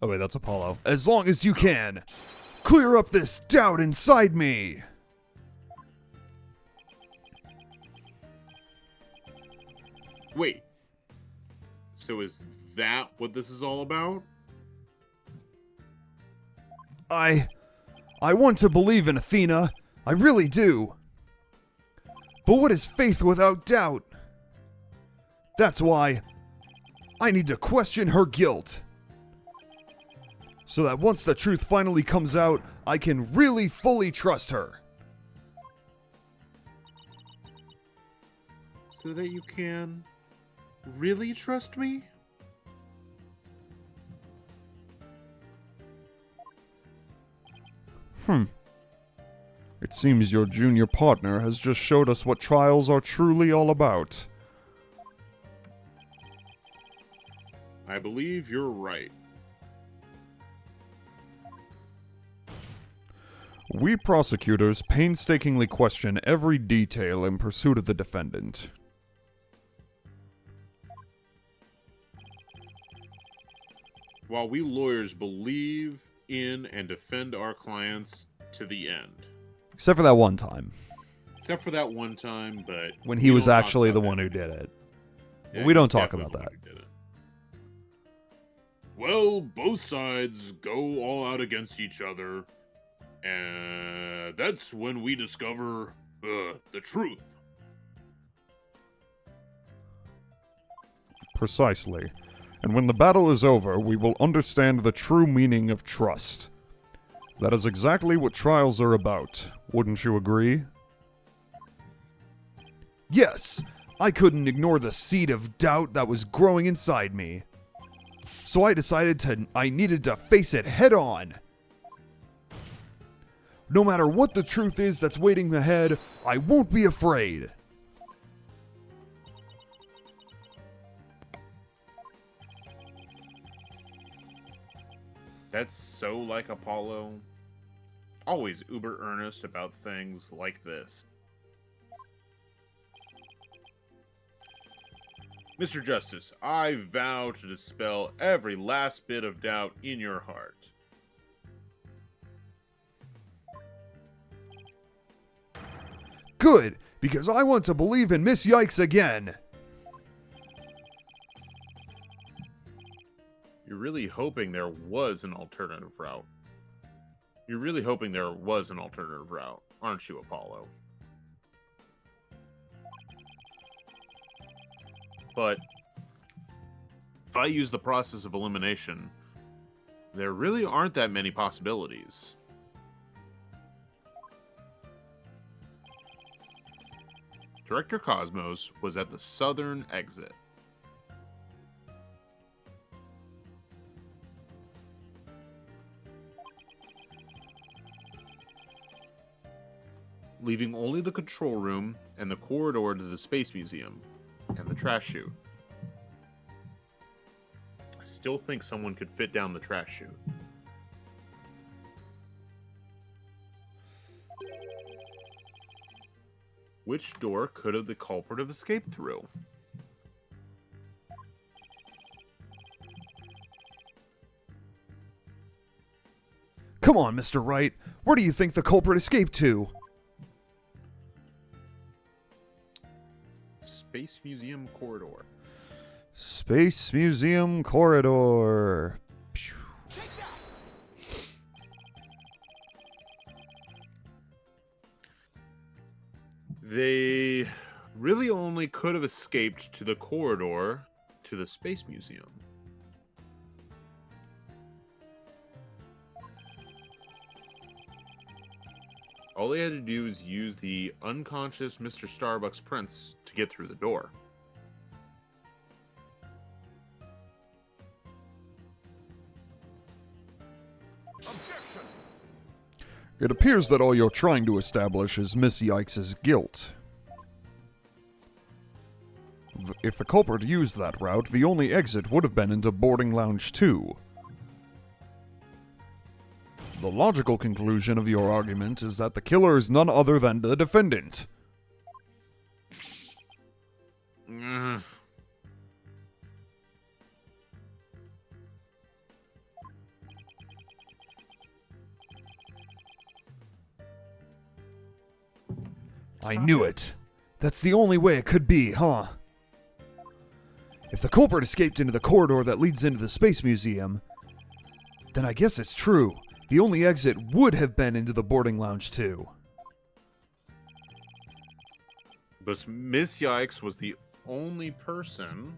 S1: Oh wait, that's Apollo. As long as you can, clear up this doubt inside me.
S4: Wait. So is that what this is all about?
S1: I want to believe in Athena. I really do. But what is faith without doubt? That's why I need to question her guilt. So that once the truth finally comes out, I can really fully trust her.
S4: So that you can really trust me?
S1: It seems your junior partner has just showed us what trials are truly all about.
S4: I believe you're right.
S1: We prosecutors painstakingly question every detail in pursuit of the defendant.
S4: While we lawyers believe in and defend our clients to the end.
S1: Except for that one time.
S4: Except for that one time, but...
S1: When he
S4: we
S1: was
S4: don't talk
S1: actually
S4: about
S1: the one
S4: that.
S1: who did it.
S4: Yeah,
S1: We don't
S4: he's
S1: talk
S4: definitely
S1: about
S4: the one
S1: that.
S4: who did it. Well, both sides go all out against each other. And that's when we discover the truth.
S1: Precisely. And when the battle is over, we will understand the true meaning of trust. That is exactly what trials are about. Wouldn't you agree? Yes! I couldn't ignore the seed of doubt that was growing inside me. So I decided I needed to face it head on. No matter what the truth is that's waiting ahead, I won't be afraid.
S2: That's so like Apollo. Always uber earnest about things like this. Mr. Justice, I vow to dispel every last bit of doubt in your heart.
S1: Good, because I want to believe in Miss Yikes again.
S2: You're really hoping there was an alternative route. You're really hoping there was an alternative route, aren't you, Apollo? But if I use the process of elimination, there really aren't that many possibilities. Director Cosmos was at the southern exit. Leaving only the control room and the corridor to the Space Museum and the trash chute. I still think someone could fit down the trash chute. Which door could have the culprit have escaped through?
S1: Come on, Mr. Wright. Where do you think the culprit escaped to?
S4: Space Museum corridor.
S1: Space Museum corridor. Phew.
S3: Take that!
S4: They really only could have escaped to the corridor to the Space Museum. All they had to do is use the unconscious Mr. Starbucks Prince to get through the door.
S3: Objection!
S1: It appears that all you're trying to establish is Miss Yikes' guilt. If the culprit used that route, the only exit would have been into Boarding Lounge 2. The logical conclusion of your argument is that the killer is none other than the defendant.
S4: Ugh.
S1: I knew it. That's the only way it could be, huh? If the culprit escaped into the corridor that leads into the Space Museum, then I guess it's true. The only exit would have been into the Boarding Lounge 2.
S4: But Miss Yikes was the only person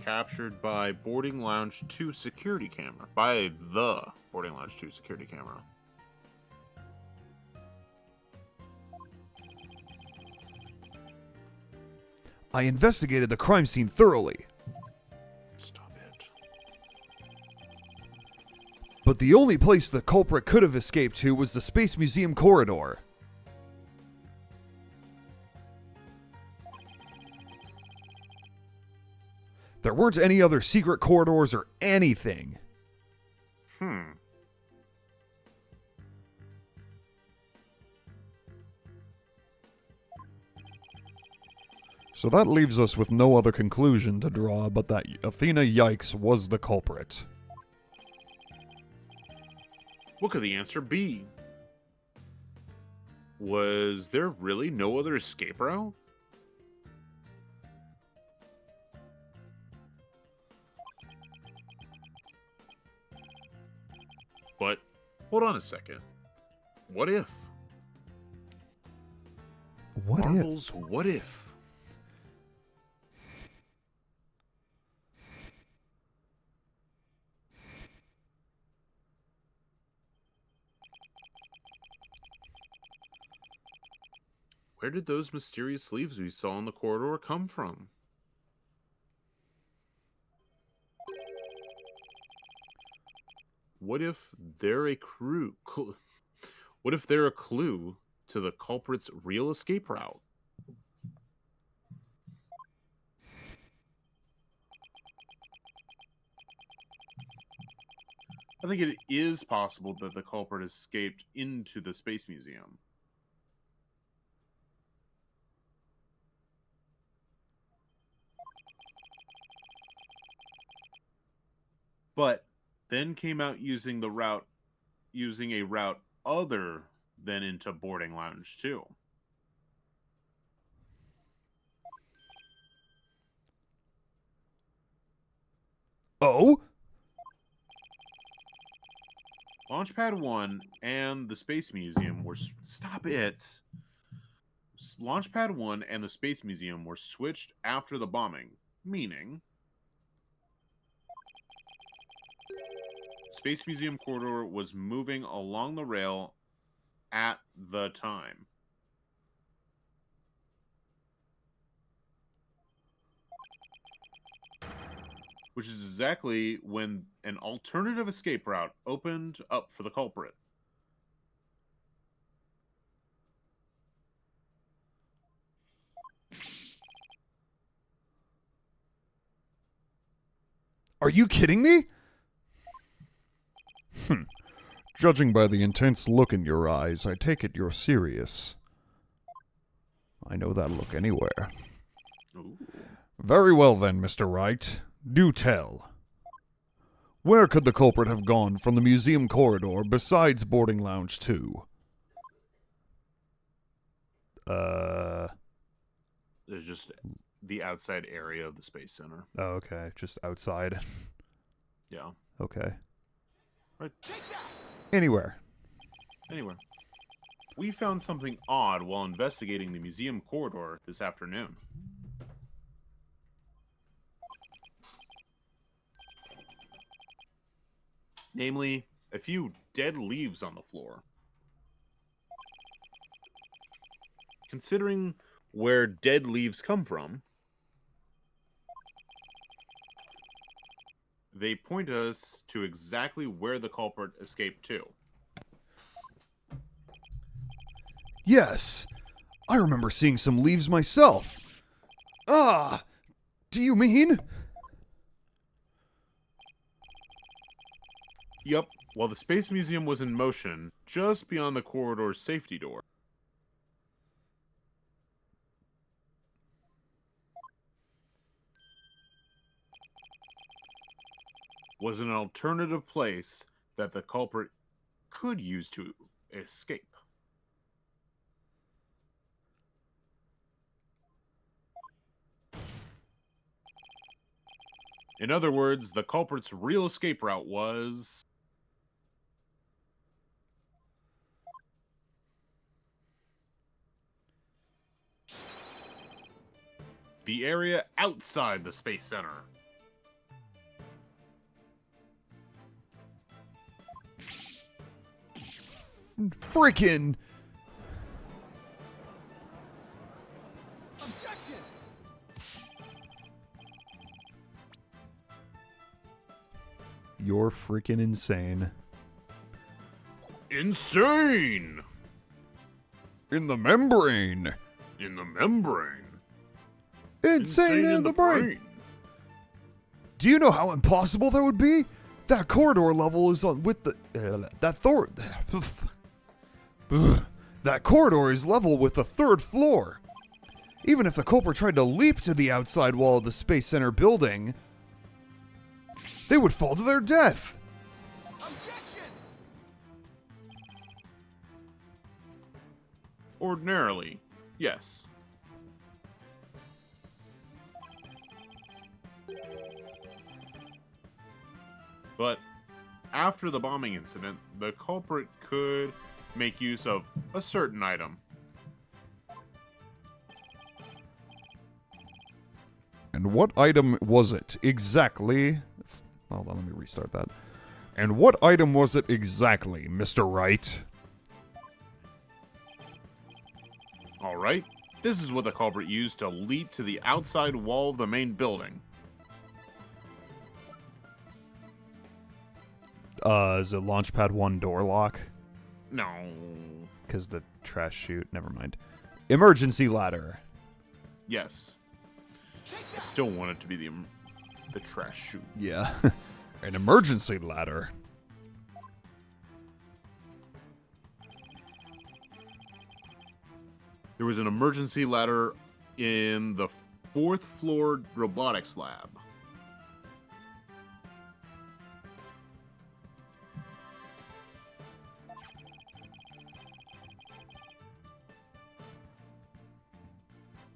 S4: captured by Boarding Lounge 2 security camera. By the Boarding Lounge 2 security camera.
S1: I investigated the crime scene thoroughly,
S4: Stop it.
S1: but the only place the culprit could have escaped to was the Space Museum corridor. There weren't any other secret corridors or anything. So that leaves us with no other conclusion to draw but that Athena Yikes was the culprit.
S4: What could the answer be? Was there really no other escape route? But, hold on a second. What if?
S1: What if?
S4: Marvel's what if? Where did those mysterious leaves we saw in the corridor come from? What if they're a what if they're a clue to the culprit's real escape route?
S2: I think it is possible that the culprit escaped into the Space Museum. But then came out using a route other than into Boarding Lounge 2.
S1: Oh?
S2: Launchpad 1 and the Space Museum were... Stop it! Launchpad 1 and the Space Museum were switched after the bombing, meaning... Space Museum corridor was moving along the rail at the time. Which is exactly when an alternative escape route opened up for the culprit.
S1: Are you kidding me? Judging by the intense look in your eyes, I take it you're serious. I know that look anywhere.
S4: Ooh.
S1: Very well then, Mr. Wright. Do tell. Where could the culprit have gone from the museum corridor besides boarding lounge 2?
S4: There's just the outside area of the Space Center.
S1: Oh, okay. Just outside.
S4: Yeah.
S1: Okay.
S3: Take that!
S1: Anywhere.
S4: Anyway, we found something odd while investigating the museum corridor this afternoon. Namely, a few dead leaves on the floor. Considering where dead leaves come from, they point us to exactly where the culprit escaped to.
S1: Yes. I remember seeing some leaves myself. Ah! Do you mean?
S4: Yup, while the Space Museum was in motion, just beyond the corridor's safety door. Was an alternative place that the culprit could use to escape. In other words, the culprit's real escape route was the area outside the Space Center.
S1: Freaking.
S3: Objection!
S1: You're freaking insane.
S4: Insane!
S1: In the membrane.
S4: In the membrane.
S1: Insane in the brain. Do you know how impossible that would be? That corridor level is on with the that corridor is level with the 3rd floor. Even if the culprit tried to leap to the outside wall of the Space Center building, they would fall to their death.
S3: Objection!
S4: Ordinarily, yes. But after the bombing incident, the culprit could make use of a certain item.
S1: And what item was it exactly? Hold on, let me restart that. And what item was it exactly, Mr. Wright?
S4: Alright, this is what the culprit used to leap to the outside wall of the main building.
S1: Is it Launchpad 1 door lock?
S4: No.
S1: Because the trash chute, never mind. Emergency ladder.
S4: Yes.
S3: Take
S4: I
S3: that!
S4: still want it to be the trash chute.
S1: Yeah. An emergency ladder.
S4: There was an emergency ladder in the 4th floor robotics lab.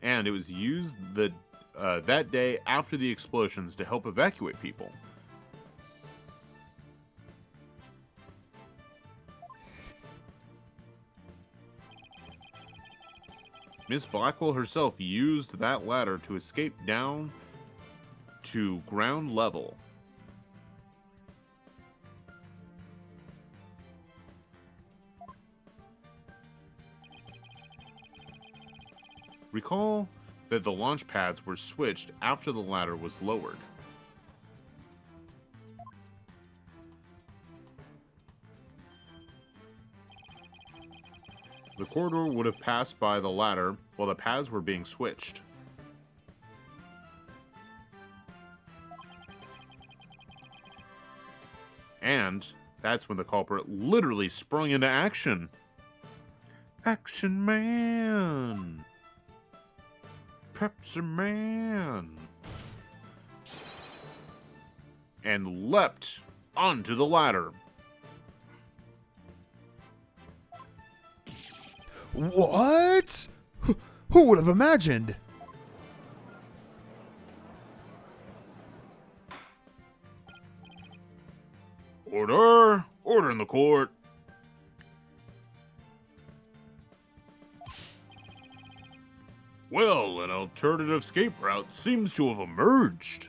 S4: And it was used that day after the explosions to help evacuate people. Miss Blackwell herself used that ladder to escape down to ground level. Recall that the launch pads were switched after the ladder was lowered. The corridor would have passed by the ladder while the pads were being switched. And that's when the culprit literally sprung into action. Action Man! Pepsi Man, and leapt onto the ladder.
S1: What? Who would have imagined?
S4: Order! Order in the court! Well, an alternative escape route seems to have emerged.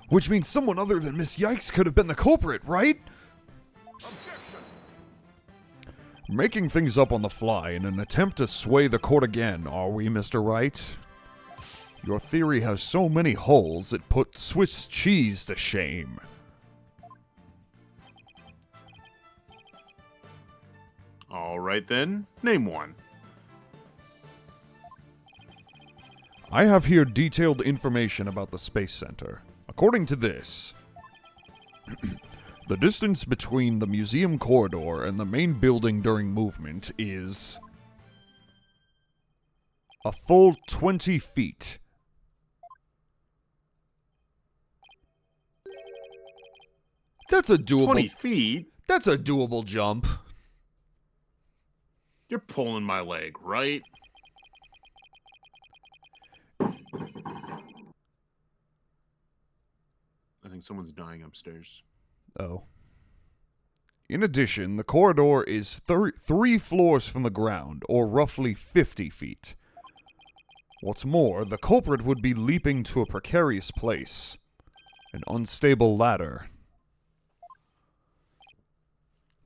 S1: Which means someone other than Miss Yikes could have been the culprit, right?
S3: Objection!
S1: Making things up on the fly in an attempt to sway the court again, are we, Mr. Wright? Your theory has so many holes it put Swiss cheese to shame.
S4: All right then, name one.
S1: I have here detailed information about the Space Center. According to this, the distance between the museum corridor and the main building during movement is a full 20 feet. That's a doable
S4: 20 feet?
S1: That's a doable jump.
S4: You're pulling my leg, right? I think someone's dying upstairs.
S1: Oh. In addition, the corridor is 3 floors from the ground, or roughly 50 feet. What's more, the culprit would be leaping to a precarious place. An unstable ladder.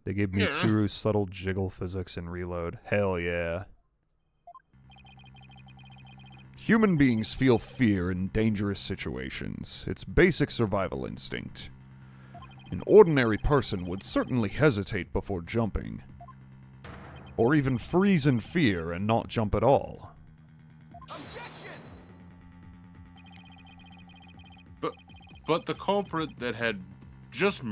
S1: They gave Mitsuru subtle jiggle physics in Reload. Hell yeah. Human beings feel fear in dangerous situations. It's basic survival instinct. An ordinary person would certainly hesitate before jumping. Or even freeze in fear and not jump at all.
S3: Objection!
S4: But the culprit that had just...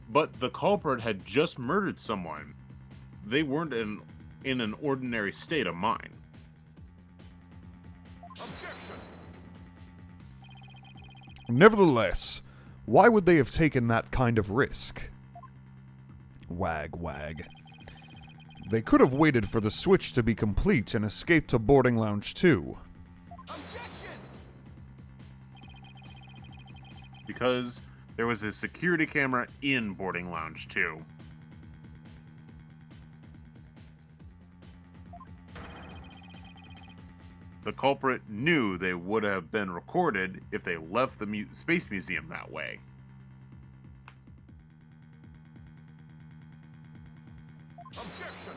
S4: But the culprit had just murdered someone. They weren't in an ordinary state of mind.
S3: Objection!
S1: Nevertheless, why would they have taken that kind of risk? Wag, wag. They could have waited for the switch to be complete and escaped to boarding lounge 2.
S3: Objection!
S4: Because there was a security camera in boarding lounge 2. The culprit knew they would have been recorded if they left the Space Museum that way.
S3: Objection!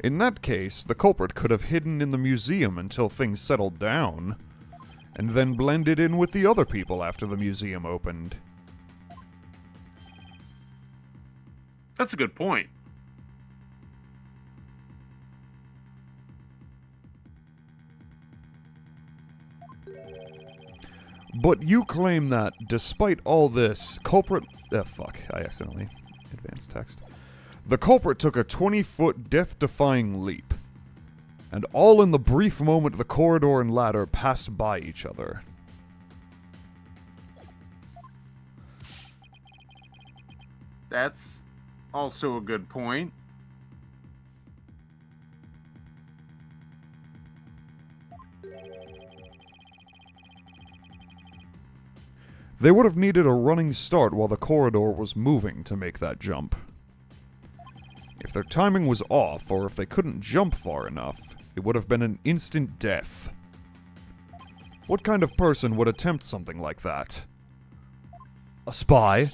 S1: In that case, the culprit could have hidden in the museum until things settled down, and then blended in with the other people after the museum opened.
S4: That's a good point.
S1: But you claim that, despite all this, culprit... fuck, I accidentally advanced text. The culprit took a 20-foot death-defying leap. And all in the brief moment the corridor and ladder passed by each other.
S4: That's also a good point.
S1: They would have needed a running start while the corridor was moving to make that jump. If their timing was off, or if they couldn't jump far enough, it would have been an instant death. What kind of person would attempt something like that? A spy?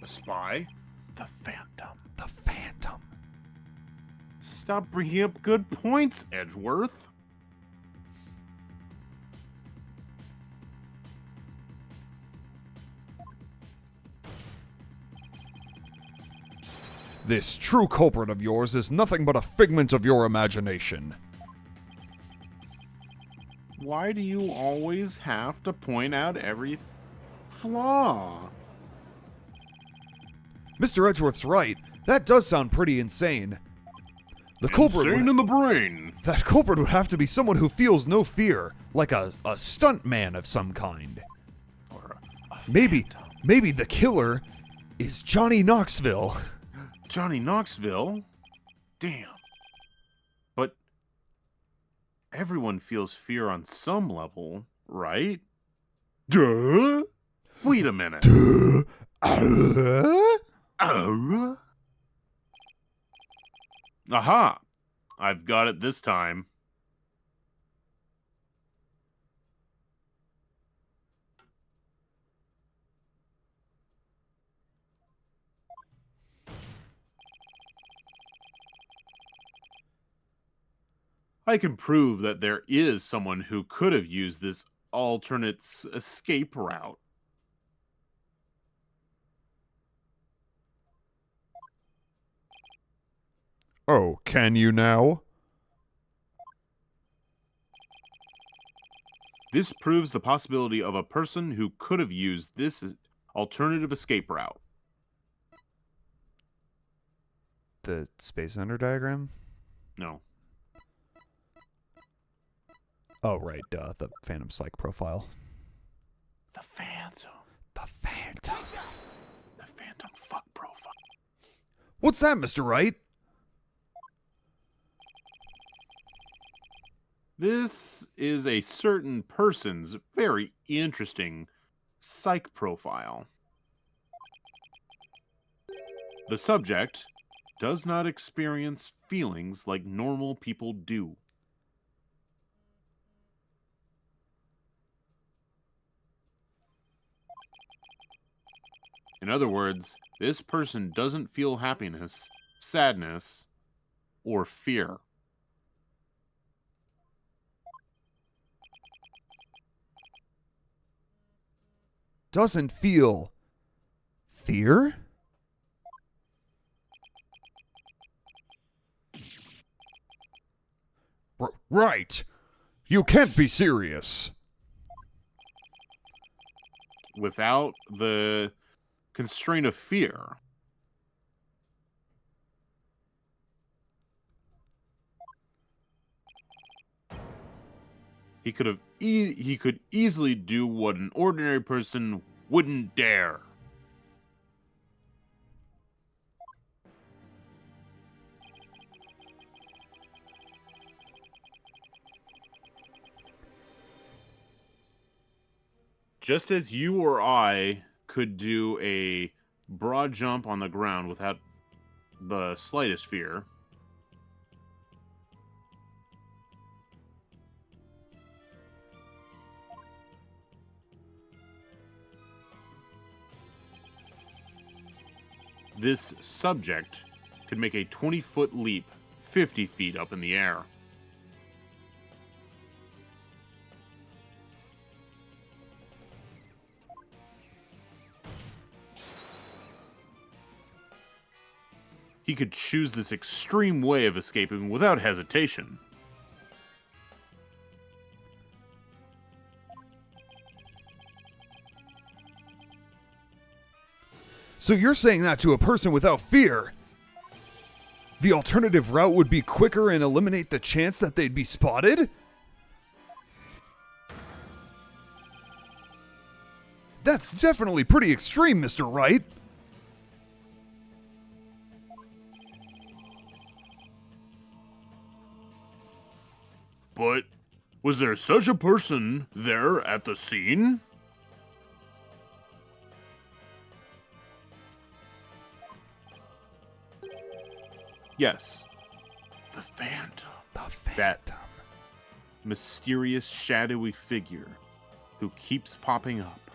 S4: A spy? The Phantom.
S1: The Phantom.
S4: Stop bringing up good points, Edgeworth.
S1: This true culprit of yours is nothing but a figment of your imagination.
S4: Why do you always have to point out every flaw?
S1: Mr. Edgeworth's right. That does sound pretty insane. The culprit
S4: Insane
S1: would,
S4: in the brain.
S1: that culprit would have to be someone who feels no fear, like a stunt man of some kind.
S4: Or
S1: Maybe the killer is Johnny Knoxville.
S4: Johnny Knoxville? Damn. But everyone feels fear on some level, right? Duh. Wait a minute. Aha! I've got it this time. I can prove that there is someone who could have used this alternate escape route.
S1: Oh, can you now?
S4: This proves the possibility of a person who could have used this alternative escape route.
S1: The Space Center diagram?
S4: No.
S1: Oh, right, duh. The Phantom Psych profile.
S4: The Phantom.
S1: The Phantom.
S4: The Phantom fuck profile.
S1: What's that, Mr. Wright?
S4: This is a certain person's very interesting psych profile. The subject does not experience feelings like normal people do. In other words, this person doesn't feel happiness, sadness, or fear.
S1: Doesn't feel fear? Right. You can't be serious.
S4: Without the constraint of fear. He could easily do what an ordinary person wouldn't dare. Just as you or I could do a broad jump on the ground without the slightest fear, this subject could make a 20-foot leap 50 feet up in the air. He could choose this extreme way of escaping without hesitation.
S1: So you're saying that to a person without fear? The alternative route would be quicker and eliminate the chance that they'd be spotted? That's definitely pretty extreme, Mr. Wright.
S4: But was there such a person there at the scene? Yes. The Phantom.
S1: The Phantom.
S4: Mysterious, shadowy figure who keeps popping up.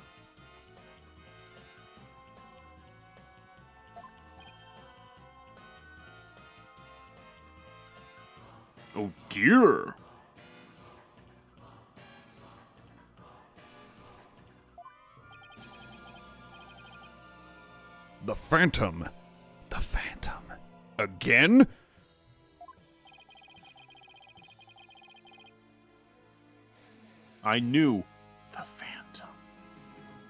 S4: Oh dear.
S1: The Phantom. The Phantom. Again?
S4: I knew the Phantom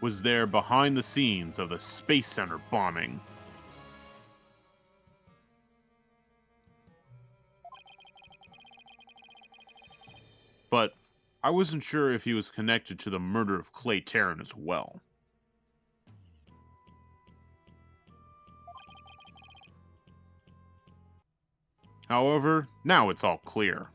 S4: was there behind the scenes of the Space Center bombing. but I wasn't sure if he was connected to the murder of Clay Terran as well. However, now it's all clear.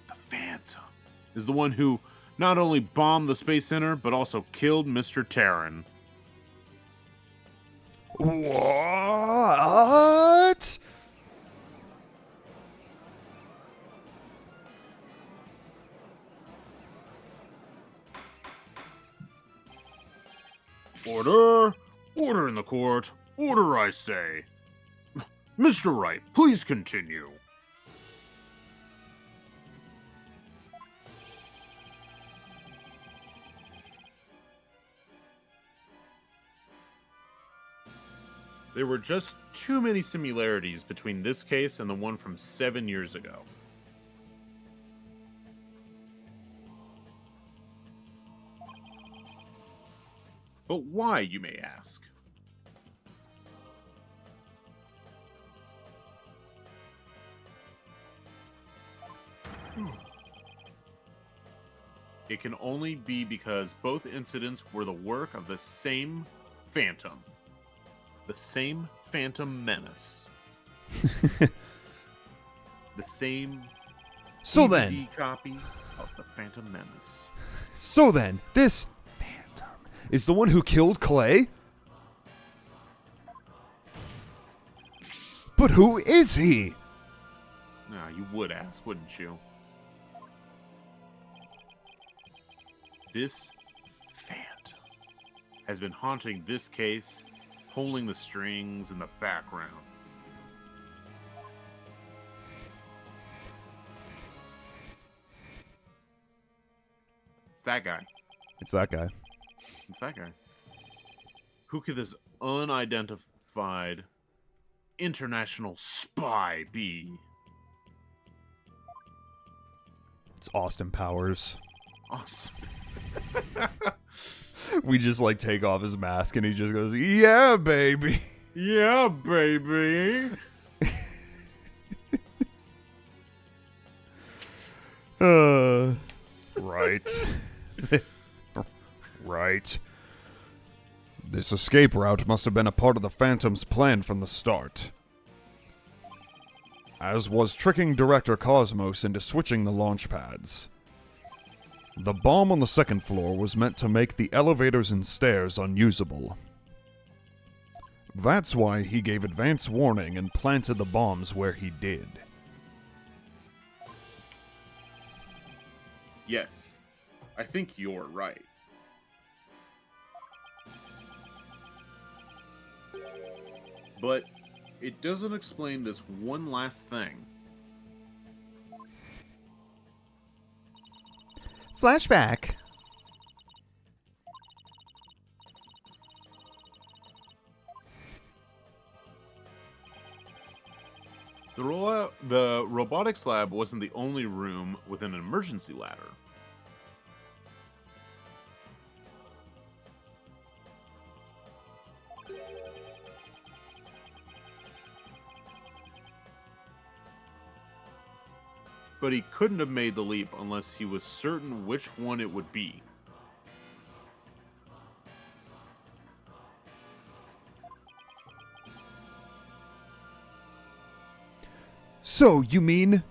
S4: The Phantom is the one who not only bombed the Space Center, but also killed Mr. Terran.
S1: What?
S4: Order! Order in the court! Order, I say! Mr. Wright, please continue. There were just too many similarities between this case and the one from 7 years ago. But why, you may ask? It can only be because both incidents were the work of the same Phantom. The same Phantom Menace. The same
S1: So
S4: DVD
S1: then,
S4: copy of the Phantom Menace.
S1: this Phantom is the one who killed Clay? But who is he?
S4: Now, you would ask, wouldn't you? This Phantom has been haunting this case, pulling the strings in the background. It's that guy.
S1: It's that guy.
S4: It's that guy. Who could this unidentified international spy be?
S1: It's Austin Powers.
S4: Awesome.
S1: We just like take off his mask and he just goes, "Yeah, baby."
S4: Yeah, baby.
S1: Right. Right. This escape route must have been a part of the Phantom's plan from the start. As was tricking Director Cosmos into switching the launch pads. The bomb on the second floor was meant to make the elevators and stairs unusable. That's why he gave advance warning and planted the bombs where he did.
S4: Yes, I think you're right. But it doesn't explain this one last thing.
S1: Flashback.
S4: The robotics lab wasn't the only room with an emergency ladder. But he couldn't have made the leap unless he was certain which one it would be.
S1: So, you mean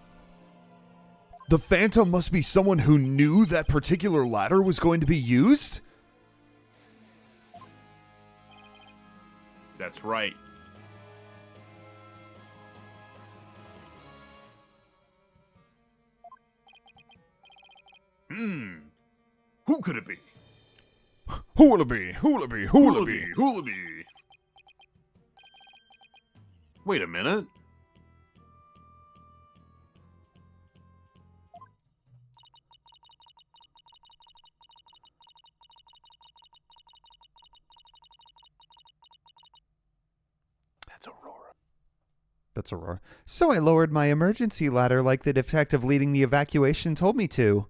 S1: the Phantom must be someone who knew that particular ladder was going to be used?
S4: That's right. Who could it be?
S1: Who will it be? Who will it be? Who will it be?
S4: Who will it be? Wait a minute. That's Aurora.
S1: That's Aurora. So I lowered my emergency ladder like the detective leading the evacuation told me to.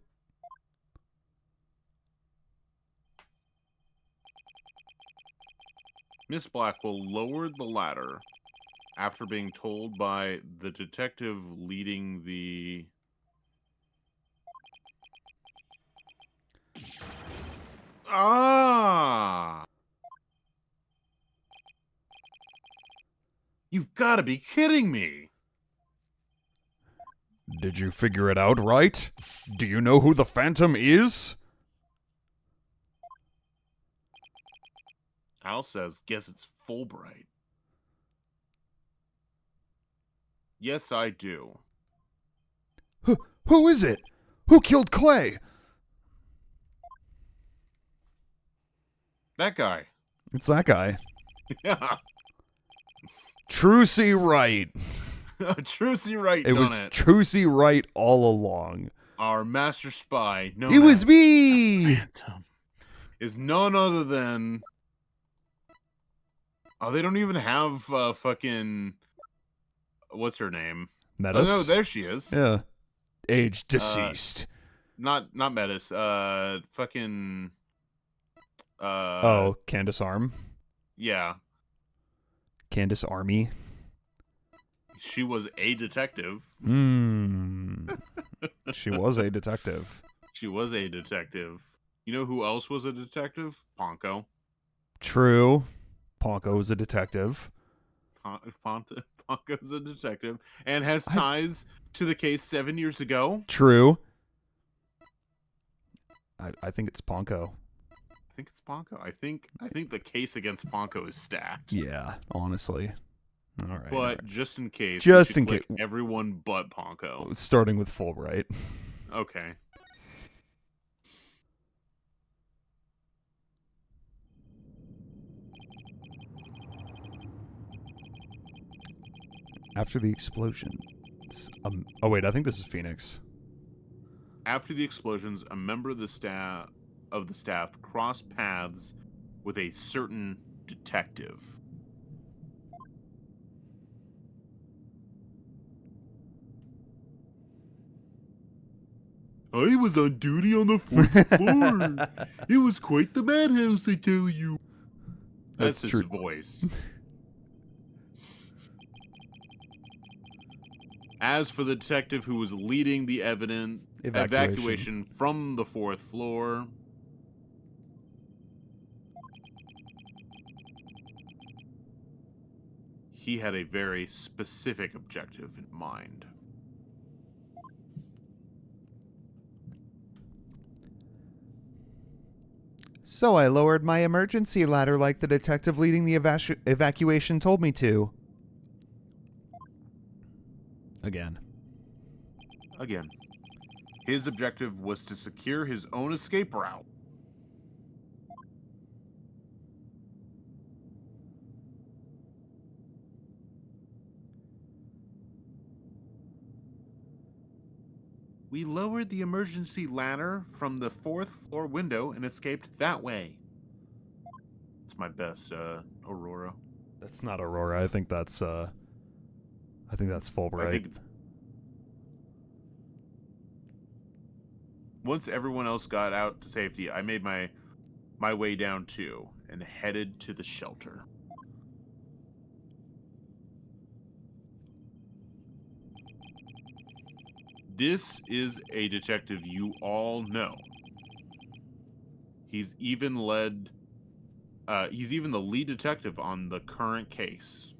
S4: Miss Black will lower the ladder after being told by the detective leading the... Ah! You've got to be kidding me!
S1: Did you figure it out, Wright? Do you know who the Phantom is?
S4: Al says, guess it's Fulbright. Yes, I do.
S1: Who is it? Who killed Clay?
S4: That guy.
S1: It's that guy.
S4: Yeah.
S1: Trucy Wright.
S4: Trucy Wright
S1: It
S4: done
S1: was
S4: it.
S1: Trucy Wright all along.
S4: Our master spy, known
S1: It was
S4: as
S1: me!
S4: Phantom, is none other than... Oh, they don't even have fucking... What's her name?
S1: Metis?
S4: Oh, no, there she is.
S1: Yeah. Age deceased.
S4: Not Metis. Fucking...
S1: Oh, Candace Arm?
S4: Yeah.
S1: Candace Army?
S4: She was a detective.
S1: She was a detective.
S4: She was a detective. You know who else was a detective? Ponko.
S1: True. Ponko was a detective.
S4: Ponko's a detective and has ties to the case 7 years ago.
S1: True. I think it's Ponko.
S4: I think it's Ponko. I think the case against Ponko is stacked.
S1: Yeah, honestly. All right.
S4: But just in case,
S1: Just
S4: we should
S1: in
S4: click
S1: case.
S4: everyone but Ponko.
S1: Starting with Fulbright.
S4: Okay.
S1: After the explosion. Oh wait, I think this is Phoenix.
S4: After the explosions, a member of the staff crossed paths with a certain detective. I was on duty on the 4th floor. It was quite the madhouse, I tell you. That's his
S1: true.
S4: voice. As for the detective who was leading the evacuation from the 4th floor, he had a very specific objective in mind.
S1: So I lowered my emergency ladder like the detective leading the evacuation told me to. Again.
S4: His objective was to secure his own escape route. We lowered the emergency ladder from the 4th floor window and escaped that way. It's my best, Aurora.
S1: That's not Aurora. I think that's Fulbright.
S4: I think it's... Once everyone else got out to safety, I made my way down too and headed to the shelter. This is a detective you all know. He's even the lead detective on the current case.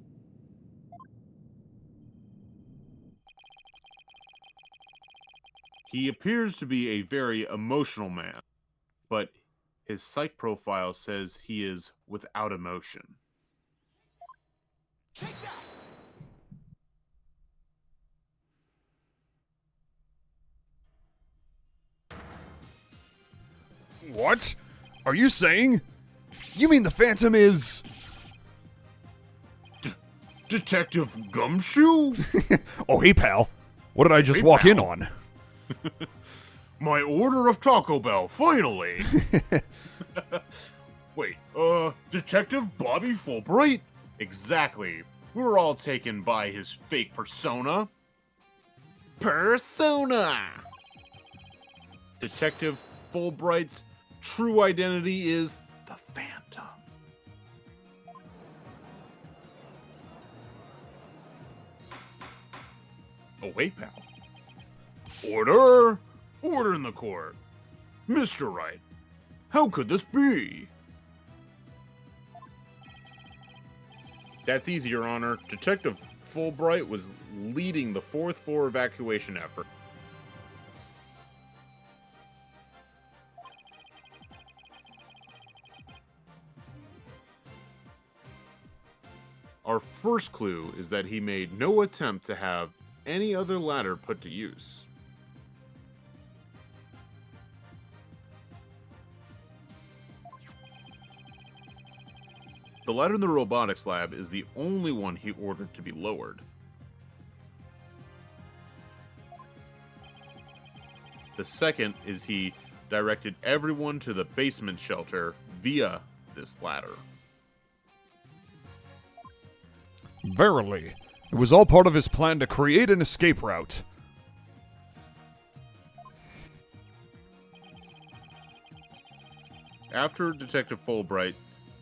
S4: He appears to be a very emotional man, but his psych profile says he is without emotion.
S3: Take that!
S1: What? Are you saying? You mean the Phantom is...
S4: Detective Gumshoe?
S1: Oh, hey, pal. What did I just
S4: Hey,
S1: walk in
S4: pal.
S1: on?
S4: My order of Taco Bell, finally! Wait, Detective Bobby Fulbright? Exactly. We were all taken by his fake persona. Detective Fulbright's true identity is the Phantom. Oh, wait, pal. Order! Order in the court. Mr. Wright, how could this be? That's easy, Your Honor. Detective Fulbright was leading the 4th floor evacuation effort. Our first clue is that he made no attempt to have any other ladder put to use. The ladder in the robotics lab is the only one he ordered to be lowered. The second is he directed everyone to the basement shelter via this ladder.
S1: Verily, it was all part of his plan to create an escape route.
S4: After Detective Fulbright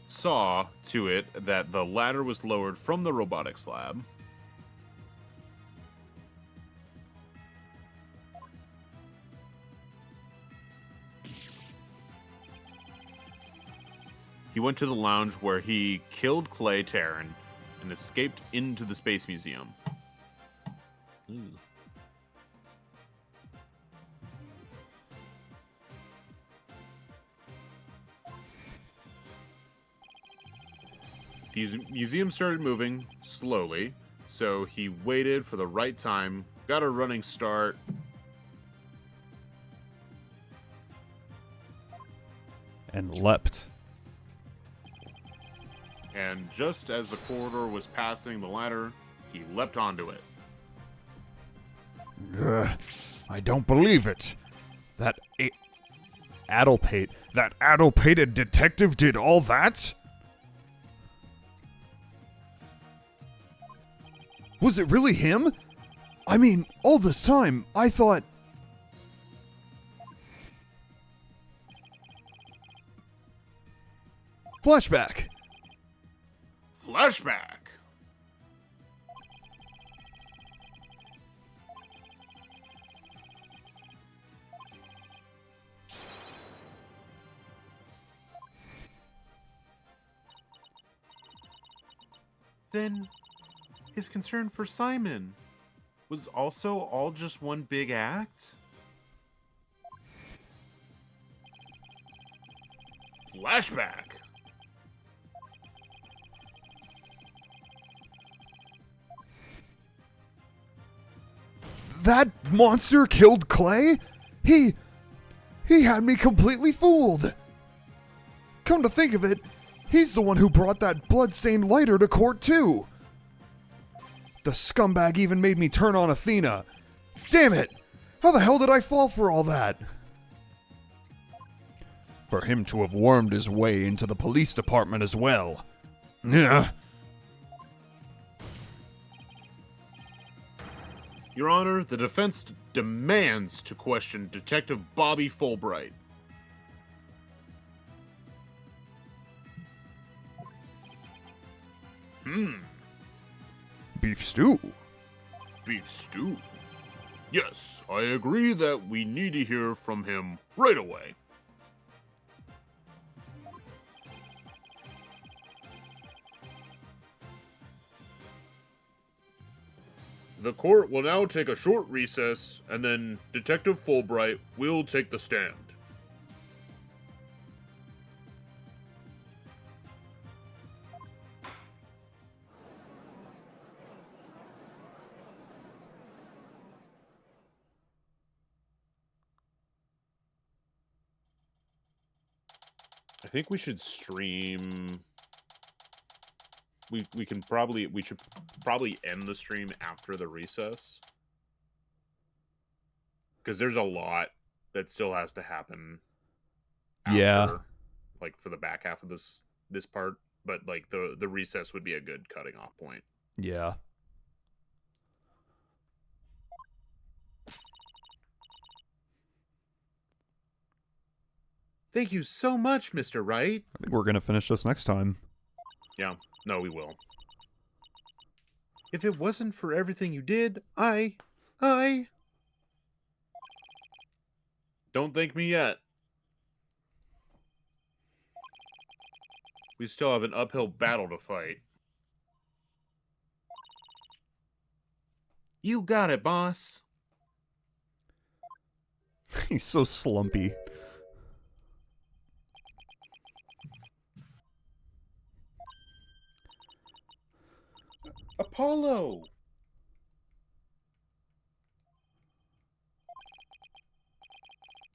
S4: saw to it that the ladder was lowered from the robotics lab, he went to the lounge where he killed Clay Terran and escaped into the Space Museum. The museum started moving slowly, so he waited for the right time, got a running start,
S1: And leapt.
S4: and just as the corridor was passing the ladder, he leapt onto it.
S1: I don't believe it. That addlepated detective did all that? Was it really him? I mean, all this time, I thought... Flashback.
S4: Flashback! Then his concern for Simon was also all just one big act? Flashback!
S1: That monster killed Clay? He had me completely fooled. Come to think of it, he's the one who brought that bloodstained lighter to court too. The scumbag even made me turn on Athena. Damn it! How the hell did I fall for all that? For him to have wormed his way into the police department as well. Yeah.
S4: Your Honor, the defense demands to question Detective Bobby Fulbright.
S1: Beef stew.
S4: Beef stew? Yes, I agree that we need to hear from him right away. The court will now take a short recess, and then Detective Fulbright will take the stand. I think we should stream. We should probably end the stream after the recess, because there's a lot that still has to happen.
S1: Yeah.
S4: Like for the back half of this part, but like the recess would be a good cutting off point.
S1: Yeah.
S4: Thank you so much, Mr. Wright.
S1: I think we're gonna finish this next time.
S4: Yeah, no, we will. If it wasn't for everything you did, I Hi. Don't thank me yet. We still have an uphill battle to fight. You got it, boss.
S1: He's so slumpy.
S4: Apollo.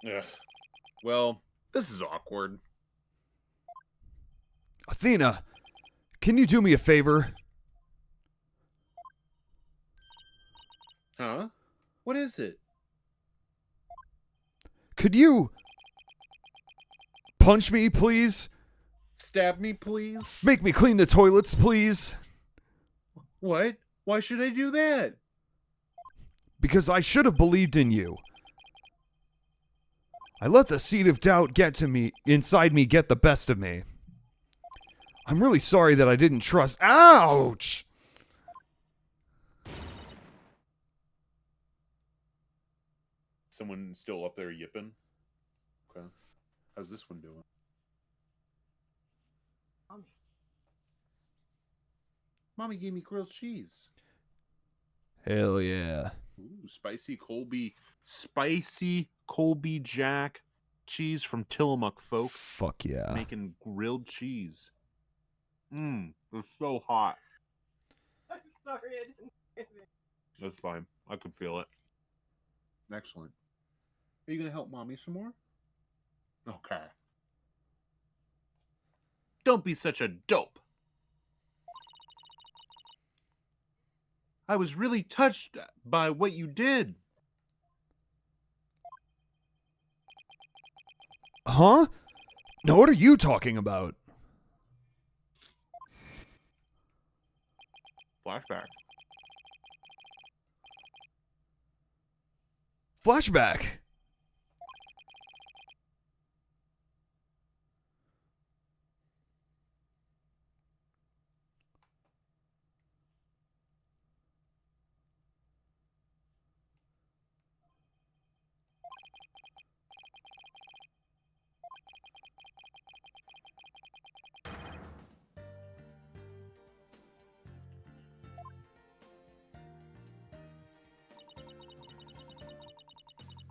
S4: Ugh. Well, this is awkward.
S1: Athena, can you do me a favor?
S4: Huh? What is it?
S1: Could you punch me, please?
S4: Stab me, please?
S1: Make me clean the toilets, please?
S4: What? Why should I do that?
S1: Because I should have believed in you. I let the seed of doubt get to me, inside me get the best of me. I'm really sorry that I didn't trust. Ouch!
S4: Someone still up there yipping? Okay. How's this one doing? Mommy gave me grilled cheese.
S1: Hell yeah.
S4: Ooh, spicy Colby Jack cheese from Tillamook, folks.
S1: Fuck yeah.
S4: Making grilled cheese. It's so hot.
S5: I'm sorry, I didn't get it.
S4: That's fine. I can feel it. Excellent. Are you gonna help Mommy some more? Okay. Don't be such a dope. I was really touched by what you did.
S1: Huh? Now what are you talking about?
S4: Flashback.
S1: Flashback.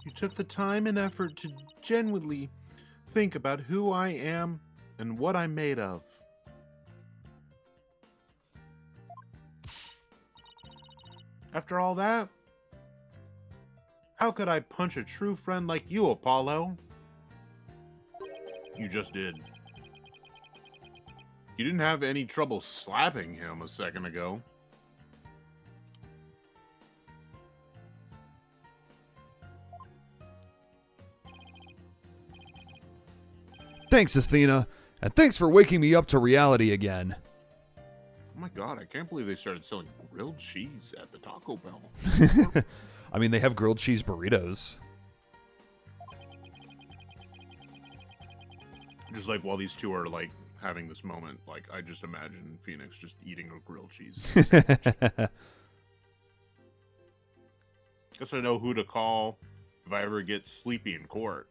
S4: You took the time and effort to genuinely think about who I am and what I'm made of. After all that, how could I punch a true friend like you, Apollo? You just did. You didn't have any trouble slapping him a second ago.
S1: Thanks, Athena. And thanks for waking me up to reality again.
S4: Oh my god, I can't believe they started selling grilled cheese at the Taco Bell.
S1: I mean, they have grilled cheese burritos.
S4: Just like while these two are like having this moment, like I just imagine Phoenix just eating a grilled cheese sandwich. Guess I know who to call if I ever get sleepy in court.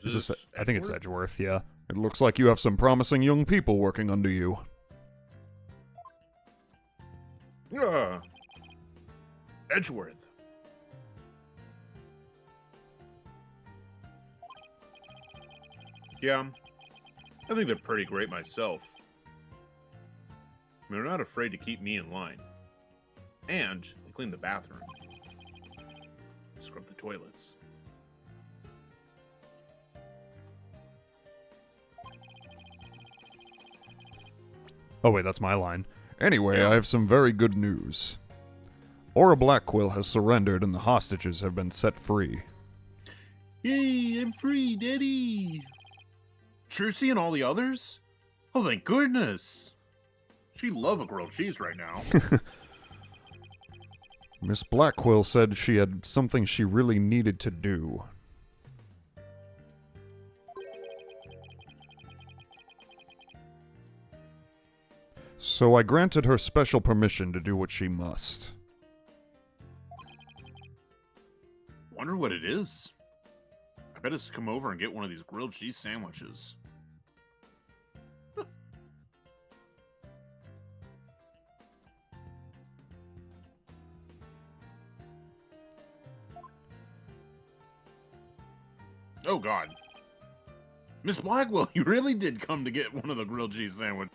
S1: Is this I think it's Edgeworth, yeah. It looks like you have some promising young people working under you.
S4: Edgeworth. Yeah, I think they're pretty great myself. They're not afraid to keep me in line. And they clean the bathroom. Scrub the toilets.
S1: Oh wait, that's my line. Anyway,
S4: Yeah.
S1: I have some very good news. Aura Blackquill has surrendered and the hostages have been set free.
S4: Yay, I'm free, Daddy! Trucy and all the others? Oh, thank goodness! She love a grilled cheese right now.
S1: Miss Blackquill said she had something she really needed to do. So I granted her special permission to do what she must.
S4: Wonder what it is. I bet it's to come over and get one of these grilled cheese sandwiches. Oh, God. Miss Blackwell, you really did come to get one of the grilled cheese sandwiches.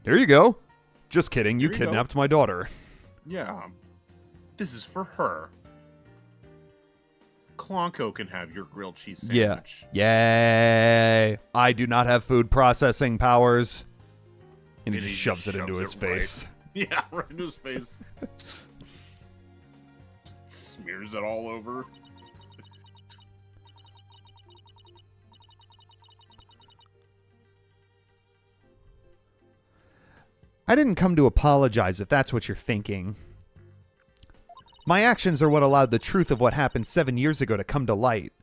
S1: There you go. Just kidding, you
S4: There you go.
S1: kidnapped my daughter.
S4: Yeah. This is for her. Clonko can have your grilled cheese sandwich.
S1: Yay! I do not have food processing powers. And he
S4: And
S1: just
S4: he
S1: shoves
S4: just
S1: it into
S4: shoves
S1: his
S4: it right.
S1: face.
S4: Yeah, right into his face. Smears it all over.
S1: I didn't come to apologize if that's what you're thinking. My actions are what allowed the truth of what happened 7 years ago to come to light.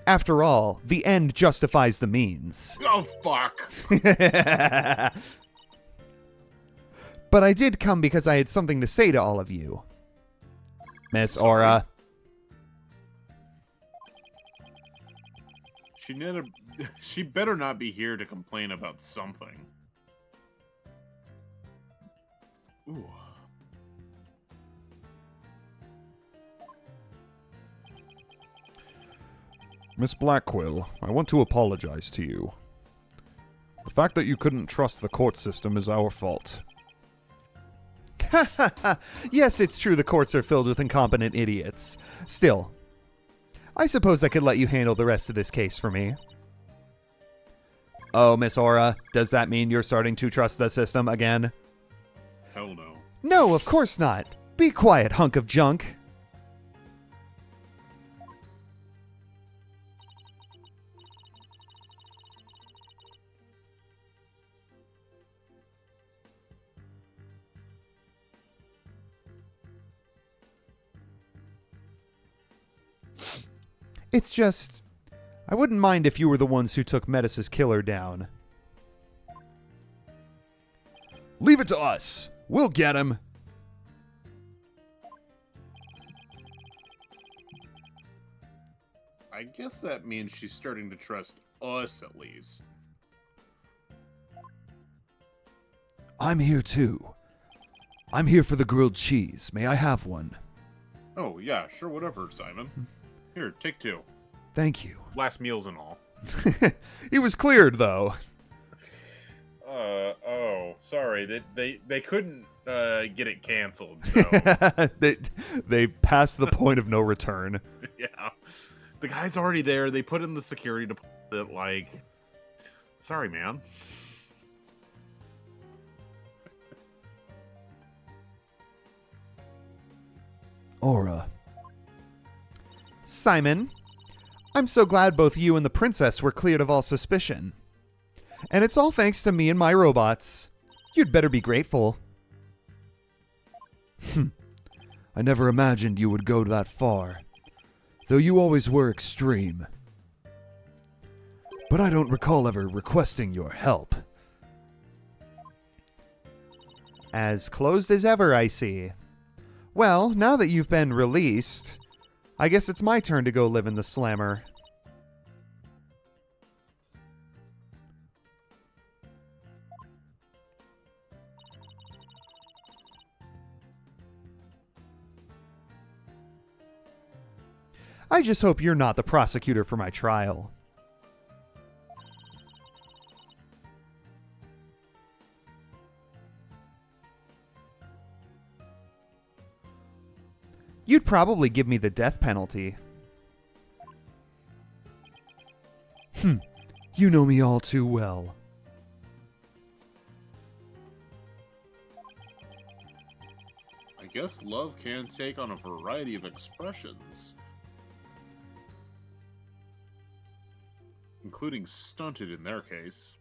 S1: After all, the end justifies the means.
S4: Oh, fuck.
S1: But I did come because I had something to say to all of you. Miss Aura.
S4: She better not be here to complain about something. Ooh.
S1: Miss Blackquill, I want to apologize to you. The fact that you couldn't trust the court system is our fault. Yes, it's true the courts are filled with incompetent idiots. Still, I suppose I could let you handle the rest of this case for me. Oh, Miss Aura, does that mean you're starting to trust the system again?
S4: Hell no.
S1: No, of course not. Be quiet, hunk of junk. It's just, I wouldn't mind if you were the ones who took Metis' killer down. Leave it to us. We'll get him.
S4: I guess that means she's starting to trust us at least.
S1: I'm here too. I'm here for the grilled cheese. May I have one?
S4: Oh, yeah, sure, whatever, Simon. Here, take 2.
S1: Thank you.
S4: Last meals and all.
S1: He was cleared, though.
S4: Oh, sorry. They couldn't get it canceled, so...
S1: they passed the point of no return.
S4: Yeah. The guy's already there. They put in the security deposit, like... Sorry, man.
S1: Aura. Simon, I'm so glad both you and the princess were cleared of all suspicion. And it's all thanks to me and my robots. You'd better be grateful. I never imagined you would go that far, though you always were extreme. But I don't recall ever requesting your help. As closed as ever, I see. Well, now that you've been released, I guess it's my turn to go live in the slammer. I just hope you're not the prosecutor for my trial. You'd probably give me the death penalty. You know me all too well.
S4: I guess love can take on a variety of expressions. Including stunted in their case.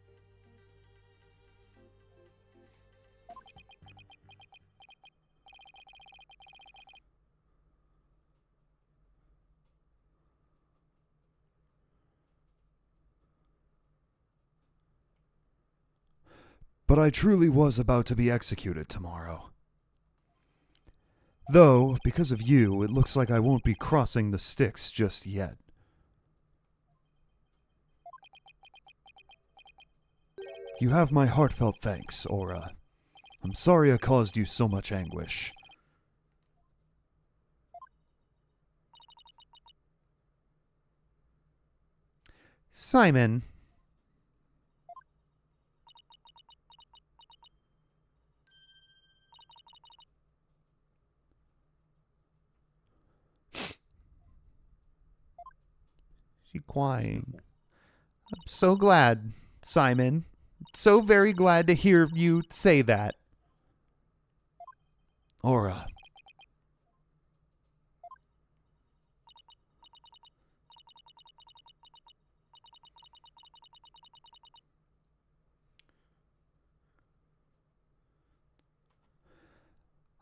S1: but I truly was about to be executed tomorrow. Though, because of you, it looks like I won't be crossing the Styx just yet. You have my heartfelt thanks, Aura. I'm sorry I caused you so much anguish. Simon. She's crying. I'm so glad, Simon. So very glad to hear you say that. Aura.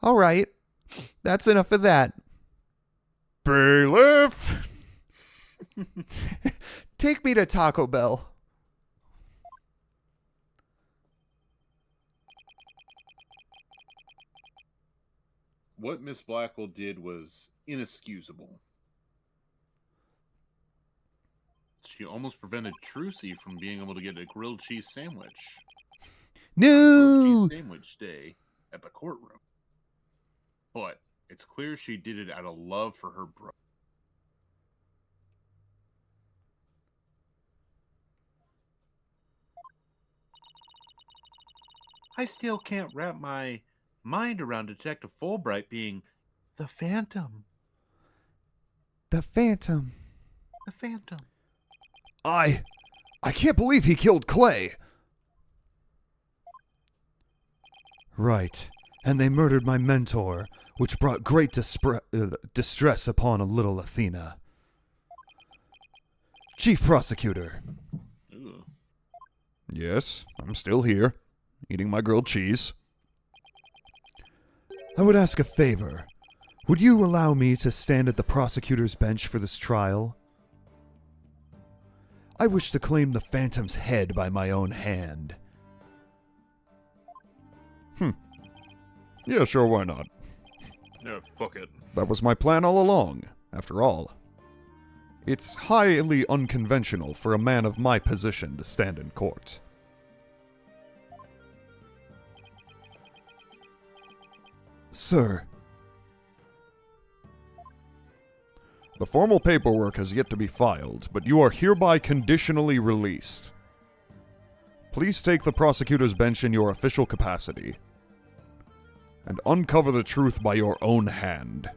S1: All right. That's enough of that. Bailiff! Take me to Taco Bell.
S4: What Miss Blackwell did was inexcusable. She almost prevented Trucy from being able to get a grilled cheese sandwich. On
S1: No!
S4: grilled cheese sandwich day at the courtroom. But it's clear she did it out of love for her brother. I still can't wrap my mind around Detective Fulbright being the Phantom.
S1: The Phantom.
S4: The Phantom.
S1: I can't believe he killed Clay. Right. And they murdered my mentor, which brought great distress upon a little Athena. Chief Prosecutor.
S4: Ooh.
S1: Yes, I'm still here, eating my grilled cheese. I would ask a favor. Would you allow me to stand at the prosecutor's bench for this trial? I wish to claim the Phantom's head by my own hand. Yeah, sure, why not?
S4: Yeah, fuck it.
S1: That was my plan all along, after all. It's highly unconventional for a man of my position to stand in court. Sir. The formal paperwork has yet to be filed, but you are hereby conditionally released. Please take the prosecutor's bench in your official capacity and uncover the truth by your own hand.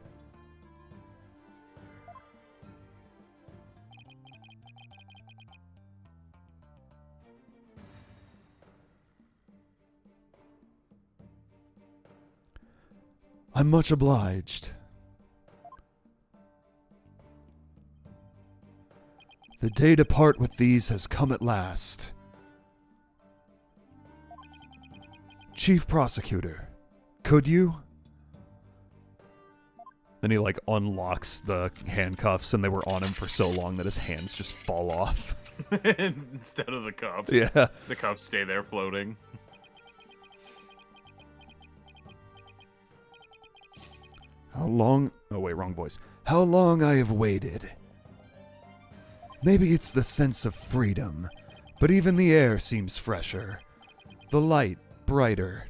S1: I'm much obliged. The day to part with these has come at last. Chief Prosecutor, could you? Then he, unlocks the handcuffs, and they were on him for so long that his hands just fall off.
S4: Instead of the cuffs.
S1: Yeah.
S4: The cuffs stay there floating.
S1: How long... Oh, wait, wrong voice. How long I have waited. Maybe it's the sense of freedom, but even the air seems fresher. The light brighter.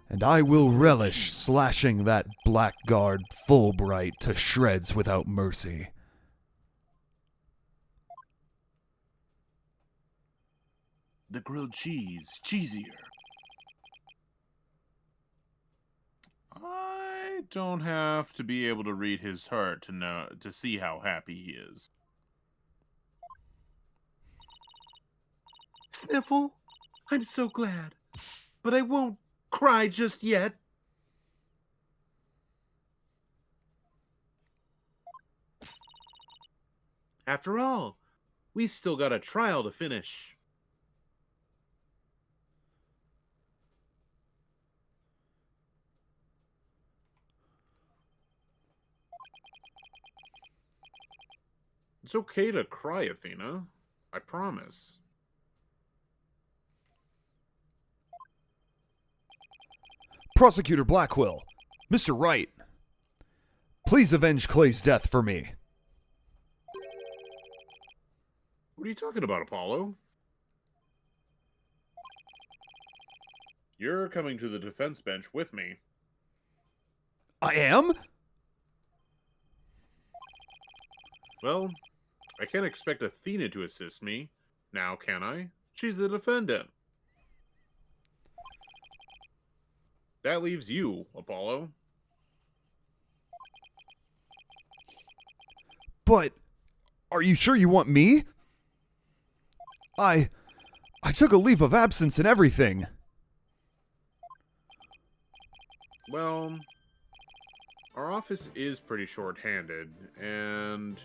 S1: And I will relish slashing that blackguard Fulbright to shreds without mercy.
S4: The grilled cheese, cheesier. I don't have to be able to read his heart to see how happy he is. Sniffle, I'm so glad, but I won't cry just yet. After all, we still got a trial to finish. It's okay to cry, Athena. I promise.
S1: Prosecutor Blackwell, Mr. Wright, please avenge Clay's death for me.
S4: What are you talking about, Apollo? You're coming to the defense bench with me.
S1: I am?
S4: Well, I can't expect Athena to assist me. Now, can I? She's the defendant. That leaves you, Apollo.
S1: But are you sure you want me? I took a leave of absence and everything.
S4: Well, our office is pretty short-handed, and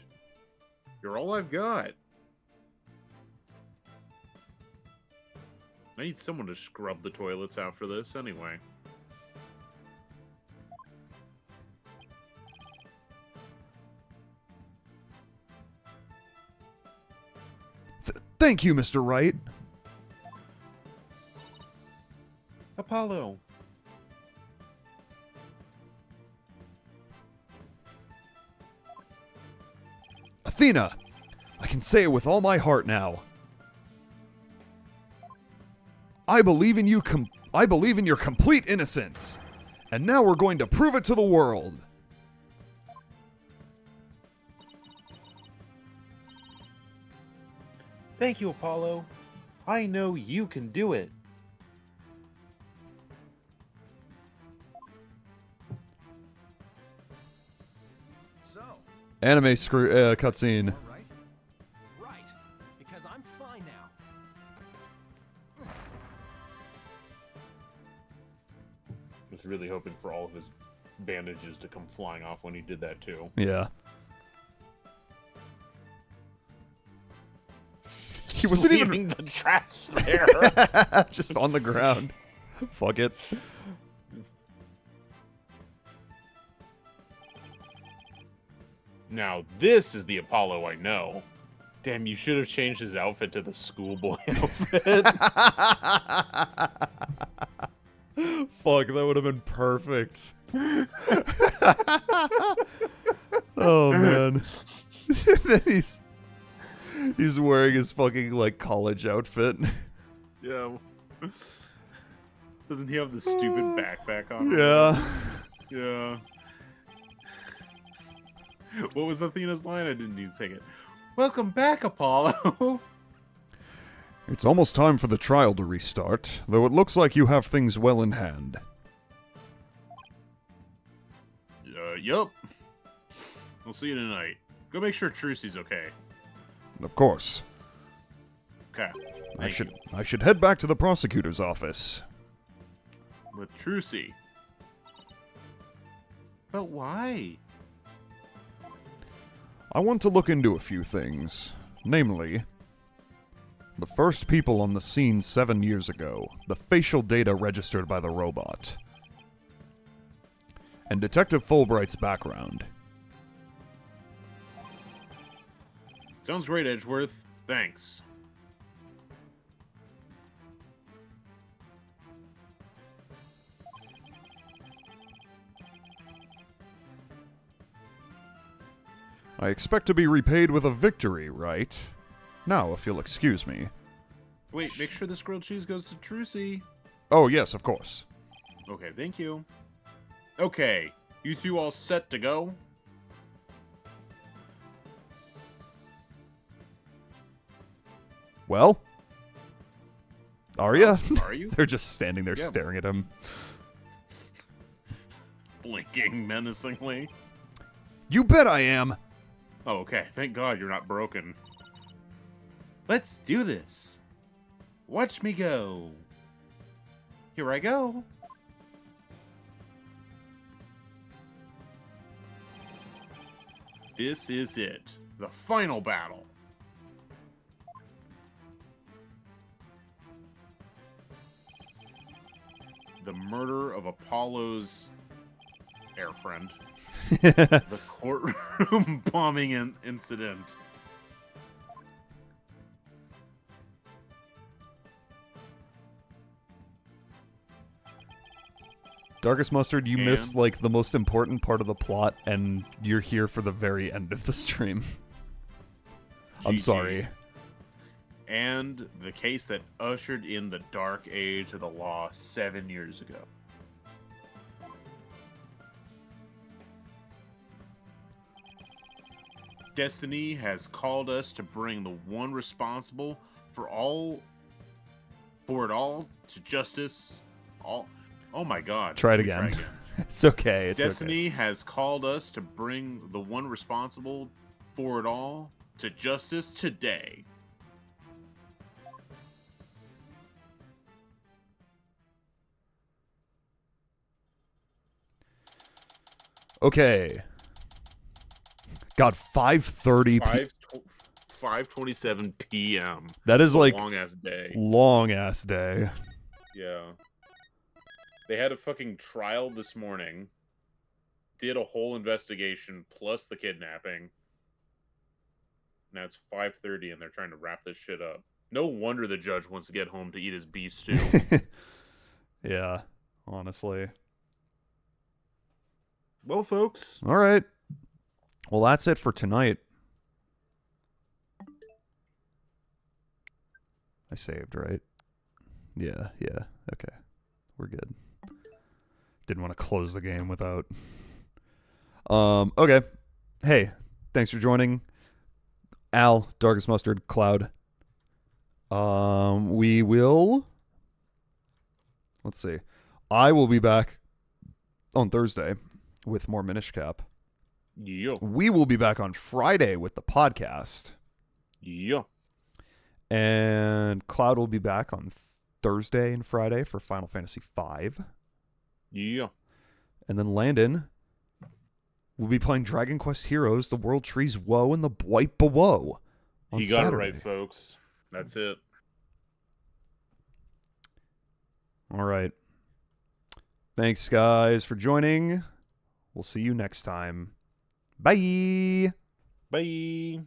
S4: you're all I've got. I need someone to scrub the toilets after this, anyway.
S1: Thank you, Mr. Wright.
S4: Apollo.
S1: Athena, I can say it with all my heart now. I believe in you. I believe in your complete innocence, and now we're going to prove it to the world.
S6: Thank you, Apollo. I know you can do it.
S3: So,
S1: Anime cutscene.
S3: all right? Right, because I'm fine now.
S4: I was really hoping for all of his bandages to come flying off when he did that, too.
S1: Yeah. He wasn't even
S4: Leaving the trash there.
S1: just on the ground. Fuck it.
S4: Now, this is the Apollo I know. Damn, you should have changed his outfit to the schoolboy outfit.
S1: Fuck, that would have been perfect. Oh man. Then he's wearing his fucking like college outfit.
S4: Yeah. Doesn't he have the stupid backpack on?
S1: Yeah.
S4: Yeah. What was Athena's line? I didn't need to take it. Welcome back, Apollo.
S1: It's almost time for the trial to restart, though it looks like you have things well in hand.
S4: Yup. We'll see you tonight. Go make sure Trucy's okay.
S1: Of course.
S4: Okay.
S1: I
S4: Thank you.
S1: should head back to the prosecutor's office.
S4: With Trucy. But why?
S1: I want to look into a few things. Namely, the first people on the scene 7 years ago, the facial data registered by the robot, and Detective Fulbright's background.
S4: Sounds great, Edgeworth. Thanks.
S1: I expect to be repaid with a victory, right? Now, if you'll excuse me.
S4: Wait, make sure this grilled cheese goes to Trucy.
S1: Oh, yes, of course.
S4: Okay, thank you. Okay, you two all set to go?
S1: Well? Are ya?
S4: Are you?
S1: They're just standing there
S4: Yeah.
S1: staring at him.
S4: Blinking menacingly.
S1: You bet I am!
S4: Oh, okay. Thank God you're not broken. Let's do this. Watch me go. Here I go. This is it. The final battle. The murder of Apollo's air friend. The courtroom bombing incident.
S1: Darkest Mustard, you missed
S4: And-
S1: like the most important part of the plot, and you're here for the very end of the stream. I'm
S4: GG.
S1: sorry.
S4: And the case that ushered in the dark age of the law 7 years ago. Destiny has called us to bring the one responsible for it all to justice. Oh my god.
S1: Try it
S4: Let me
S1: again. It's okay. It's
S4: Destiny has called us to bring the one responsible for it all to justice today.
S1: okay. God, 5:30
S4: 5:27 p.m.
S1: That is like
S4: long ass day.
S1: long ass day.
S4: Yeah. They had a fucking trial this morning. Did a whole investigation plus the kidnapping. Now it's 5:30 and they're trying to wrap this shit up. No wonder the judge wants to get home to eat his beef stew.
S1: Yeah, honestly.
S4: Well, folks,
S1: All right. Well, that's it for tonight. I saved, right? Yeah. Okay. We're good. Didn't want to close the game without. Okay. Hey, thanks for joining. Al, Darkest Mustard, Cloud. We will. Let's see. I will be back on Thursday with more Minish Cap.
S4: yeah.
S1: We will be back on Friday with the podcast.
S4: Yeah.
S1: And Cloud will be back on Thursday and Friday for Final Fantasy V.
S4: Yeah.
S1: And then Landon will be playing Dragon Quest Heroes, The World Trees Woe, and The White Below on
S4: You got
S1: Saturday.
S4: it right, folks. That's it.
S1: All right. Thanks, guys, for joining. We'll see you next time. Bye.
S4: Bye.